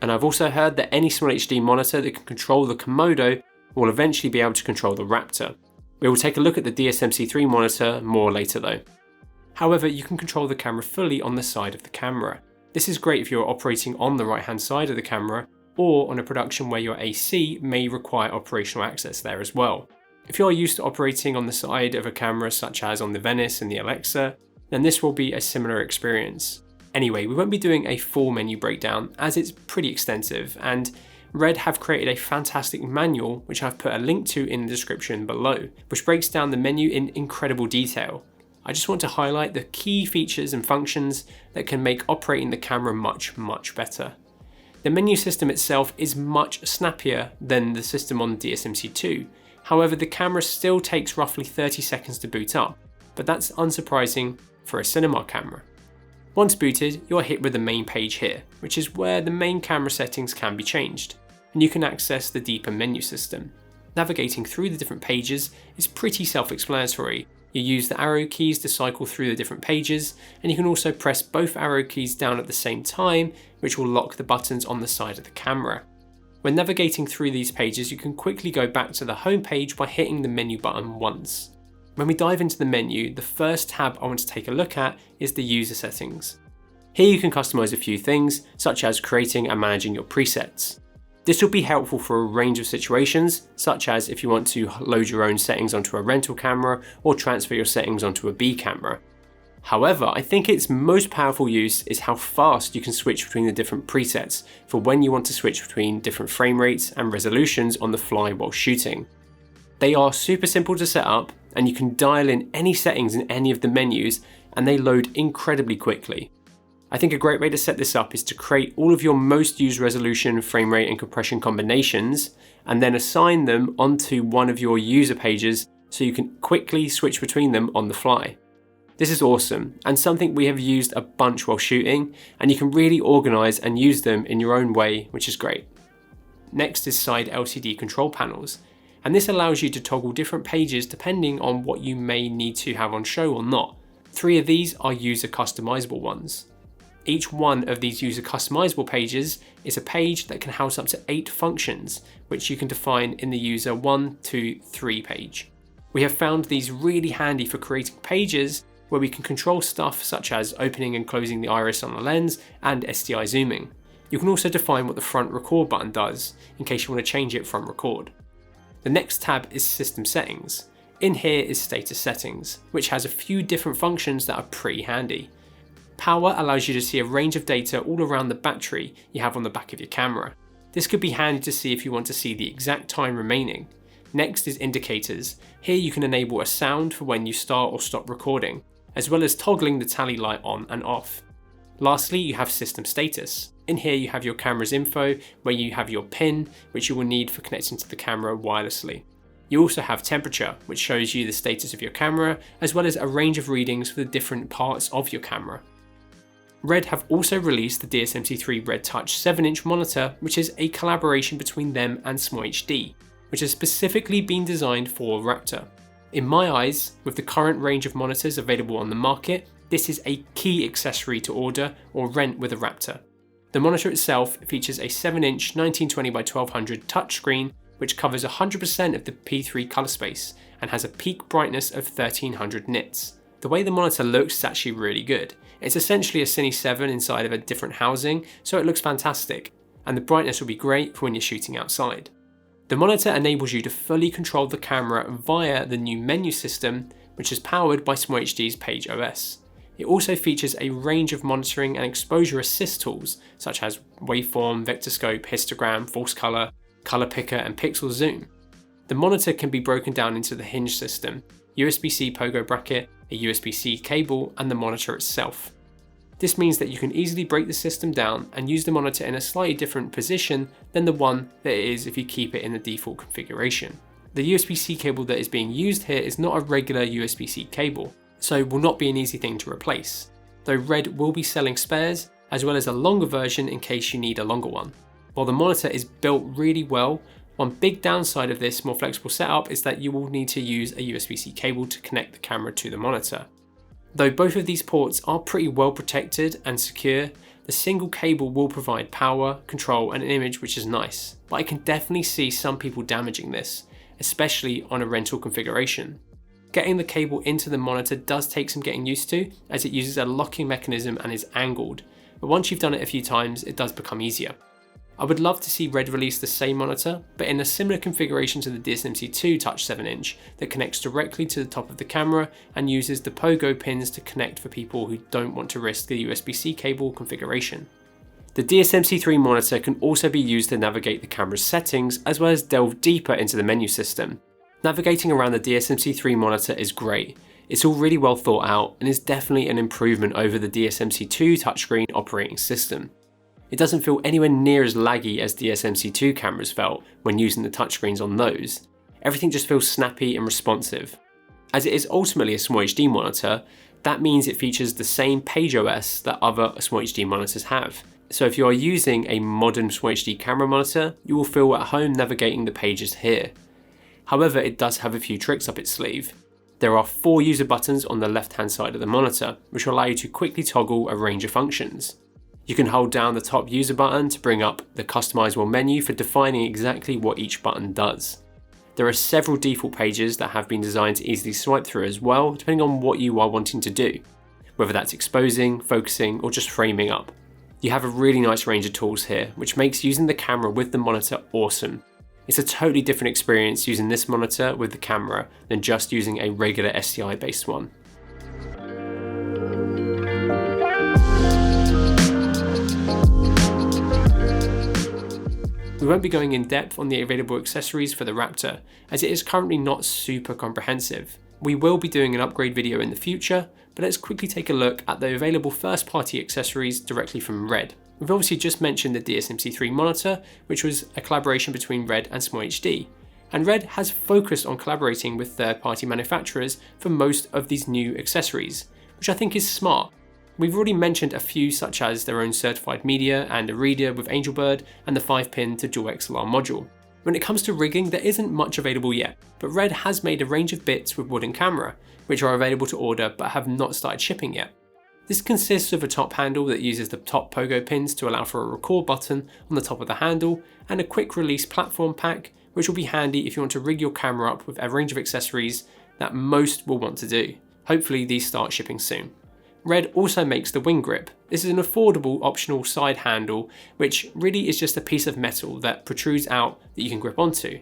And I've also heard that any Small HD monitor that can control the KOMODO will eventually be able to control the Raptor. We will take a look at the DSMC3 monitor more later though. However, you can control the camera fully on the side of the camera. This is great if you're operating on the right hand side of the camera, or on a production where your AC may require operational access there as well. If you're used to operating on the side of a camera such as on the Venice and the Alexa, then this will be a similar experience. Anyway, we won't be doing a full menu breakdown as it's pretty extensive, and RED have created a fantastic manual which I've put a link to in the description below, which breaks down the menu in incredible detail. I just want to highlight the key features and functions that can make operating the camera much better. The menu system itself is much snappier than the system on DSMC2, however the camera still takes roughly 30 seconds to boot up, but that's unsurprising for a cinema camera. Once booted, you're hit with the main page here, which is where the main camera settings can be changed, and you can access the deeper menu system. Navigating through the different pages is pretty self-explanatory. You use the arrow keys to cycle through the different pages, and you can also press both arrow keys down at the same time, which will lock the buttons on the side of the camera. When navigating through these pages, you can quickly go back to the home page by hitting the menu button once. When we dive into the menu, the first tab I want to take a look at is the user settings. Here you can customize a few things, such as creating and managing your presets. This will be helpful for a range of situations, such as if you want to load your own settings onto a rental camera or transfer your settings onto a B camera. However, I think its most powerful use is how fast you can switch between the different presets for when you want to switch between different frame rates and resolutions on the fly while shooting. They are super simple to set up, and you can dial in any settings in any of the menus, and they load incredibly quickly. I think a great way to set this up is to create all of your most used resolution, frame rate and compression combinations, and then assign them onto one of your user pages so you can quickly switch between them on the fly. This is awesome, and something we have used a bunch while shooting, and you can really organize and use them in your own way, which is great. Next is side LCD control panels, and this allows you to toggle different pages depending on what you may need to have on show or not. 3 of these are user customizable ones. Each one of these user customizable pages is a page that can house up to 8 functions, which you can define in the user 1, 2, 3 page. We have found these really handy for creating pages where we can control stuff such as opening and closing the iris on the lens and SDI zooming. You can also define what the front record button does in case you want to change it from record. The next tab is System Settings. In here is Status Settings, which has a few different functions that are pretty handy. Power allows you to see a range of data all around the battery you have on the back of your camera. This could be handy to see if you want to see the exact time remaining. Next is Indicators. Here you can enable a sound for when you start or stop recording, as well as toggling the tally light on and off. Lastly, you have System Status. In here you have your camera's info, where you have your pin, which you will need for connecting to the camera wirelessly. You also have Temperature, which shows you the status of your camera, as well as a range of readings for the different parts of your camera. RED have also released the DSMC3 Red Touch 7-inch monitor, which is a collaboration between them and SMOHD, which has specifically been designed for Raptor. In my eyes, with the current range of monitors available on the market, this is a key accessory to order or rent with a Raptor. The monitor itself features a 7-inch 1920x1200 touchscreen, which covers 100% of the P3 color space and has a peak brightness of 1300 nits. The way the monitor looks is actually really good. It's essentially a Cine 7 inside of a different housing, so it looks fantastic, and the brightness will be great for when you're shooting outside. The monitor enables you to fully control the camera via the new menu system, which is powered by SMOHD's Page OS. It also features a range of monitoring and exposure assist tools, such as waveform, vector scope, histogram, false color, color picker, and pixel zoom. The monitor can be broken down into the hinge system, USB-C pogo bracket, a USB-C cable, and the monitor itself. This means that you can easily break the system down and use the monitor in a slightly different position than the one that it is if you keep it in the default configuration. The USB-C cable that is being used here is not a regular USB-C cable, so will not be an easy thing to replace, though RED will be selling spares, as well as a longer version in case you need a longer one. While the monitor is built really well, one big downside of this more flexible setup is that you will need to use a USB-C cable to connect the camera to the monitor. Though both of these ports are pretty well protected and secure, the single cable will provide power, control, and an image, which is nice, but I can definitely see some people damaging this, especially on a rental configuration. Getting the cable into the monitor does take some getting used to, as it uses a locking mechanism and is angled, but once you've done it a few times, it does become easier. I would love to see RED release the same monitor, but in a similar configuration to the DSMC2 Touch 7-inch that connects directly to the top of the camera and uses the pogo pins to connect for people who don't want to risk the USB-C cable configuration. The DSMC3 monitor can also be used to navigate the camera's settings, as well as delve deeper into the menu system. Navigating around the DSMC3 monitor is great. It's all really well thought out and is definitely an improvement over the DSMC2 touchscreen operating system. It doesn't feel anywhere near as laggy as DSMC2 cameras felt when using the touchscreens on those. Everything just feels snappy and responsive. As it is ultimately a SMOHD monitor, that means it features the same Page OS that other SMOHD monitors have. So if you are using a modern SMOHD camera monitor, you will feel at home navigating the pages here. However, it does have a few tricks up its sleeve. There are 4 user buttons on the left-hand side of the monitor, which will allow you to quickly toggle a range of functions. You can hold down the top user button to bring up the customizable menu for defining exactly what each button does. There are several default pages that have been designed to easily swipe through as well, depending on what you are wanting to do, whether that's exposing, focusing, or just framing up. You have a really nice range of tools here, which makes using the camera with the monitor awesome. It's a totally different experience using this monitor with the camera than just using a regular SDI based one. We won't be going in depth on the available accessories for the Raptor, as it is currently not super comprehensive. We will be doing an upgrade video in the future, but let's quickly take a look at the available first-party accessories directly from RED. We've obviously just mentioned the DSMC3 monitor, which was a collaboration between RED and SMOHD, and RED has focused on collaborating with third-party manufacturers for most of these new accessories, which I think is smart. We've already mentioned a few, such as their own certified media and a reader with Angelbird and the 5-pin to dual XLR module. When it comes to rigging, there isn't much available yet, but RED has made a range of bits with wooden camera, which are available to order but have not started shipping yet. This consists of a top handle that uses the top pogo pins to allow for a record button on the top of the handle, and a quick release platform pack, which will be handy if you want to rig your camera up with a range of accessories that most will want to do. Hopefully these start shipping soon. RED also makes the wing grip. This is an affordable optional side handle, which really is just a piece of metal that protrudes out that you can grip onto.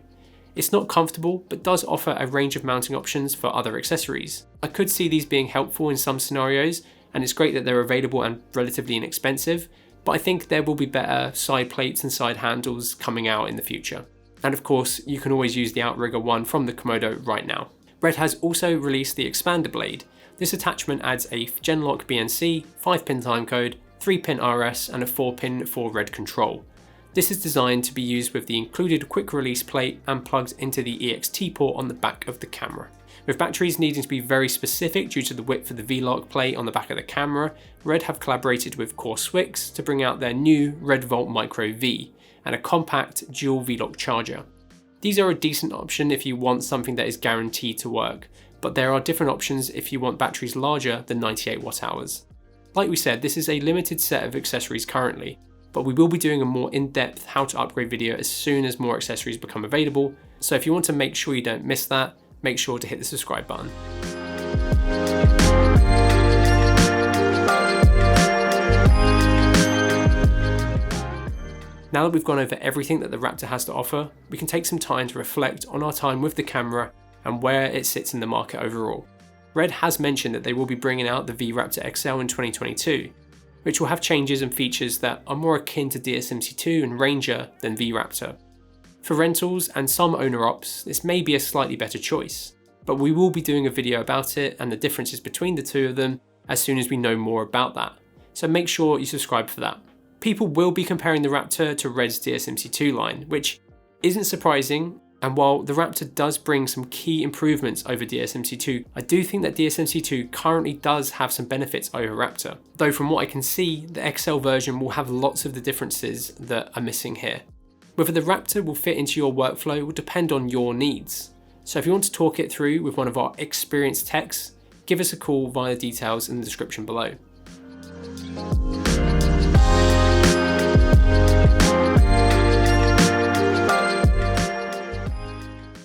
It's not comfortable, but does offer a range of mounting options for other accessories. I could see these being helpful in some scenarios, and it's great that they're available and relatively inexpensive, but I think there will be better side plates and side handles coming out in the future. And of course, you can always use the Outrigger one from the KOMODO right now. RED has also released the expander blade. This attachment adds a Genlock BNC, 5-pin timecode, 3-pin RS and a 4-pin for RED control. This is designed to be used with the included quick release plate and plugs into the EXT port on the back of the camera. With batteries needing to be very specific due to the width of the V-lock plate on the back of the camera, RED have collaborated with Swix to bring out their new RED Volt Micro V and a compact dual V-lock charger. These are a decent option if you want something that is guaranteed to work, but there are different options if you want batteries larger than 98 watt hours. Like we said, this is a limited set of accessories currently, but we will be doing a more in-depth how to upgrade video as soon as more accessories become available, so if you want to make sure you don't miss that, make sure to hit the subscribe button. Now that we've gone over everything that the Raptor has to offer, we can take some time to reflect on our time with the camera and where it sits in the market overall. RED has mentioned that they will be bringing out the V-RAPTOR XL in 2022, which will have changes and features that are more akin to DSMC2 and Ranger than V-RAPTOR. For rentals and some owner-ops, this may be a slightly better choice, but we will be doing a video about it and the differences between the two of them as soon as we know more about that, so make sure you subscribe for that. People will be comparing the Raptor to RED's DSMC2 line, which isn't surprising, and while the Raptor does bring some key improvements over DSMC2, I do think that DSMC2 currently does have some benefits over Raptor, though from what I can see, the XL version will have lots of the differences that are missing here. Whether the Raptor will fit into your workflow will depend on your needs, so if you want to talk it through with one of our experienced techs, give us a call via the details in the description below.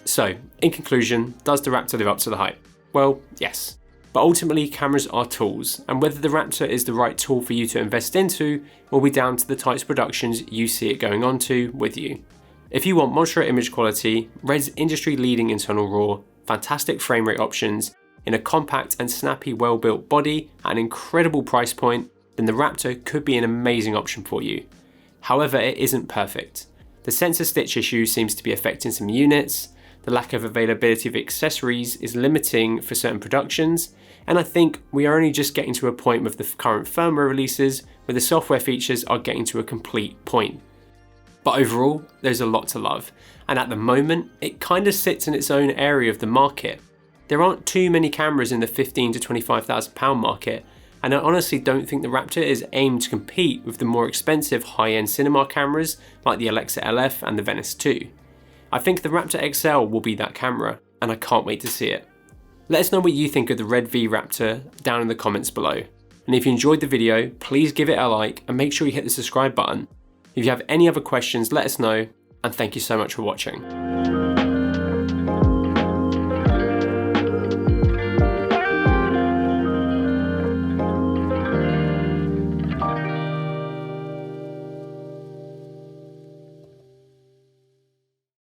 So, in conclusion, does the Raptor live up to the hype? Well, yes. But ultimately, cameras are tools, and whether the Raptor is the right tool for you to invest into will be down to the types of productions you see it going on to with you. If you want monstrous image quality, RED's industry-leading internal RAW, fantastic frame rate options, in a compact and snappy well-built body at an incredible price point, then the Raptor could be an amazing option for you. However, it isn't perfect. The sensor stitch issue seems to be affecting some units, the lack of availability of accessories is limiting for certain productions, and I think we are only just getting to a point with the current firmware releases where the software features are getting to a complete point. But overall, there's a lot to love, and at the moment, it kind of sits in its own area of the market. There aren't too many cameras in the £15,000 to £25,000 market, and I honestly don't think the Raptor is aimed to compete with the more expensive high-end cinema cameras like the Alexa LF and the Venice 2. I think the Raptor XL will be that camera, and I can't wait to see it. Let us know what you think of the RED V-RAPTOR down in the comments below. And if you enjoyed the video, please give it a like and make sure you hit the subscribe button. If you have any other questions, let us know, and thank you so much for watching.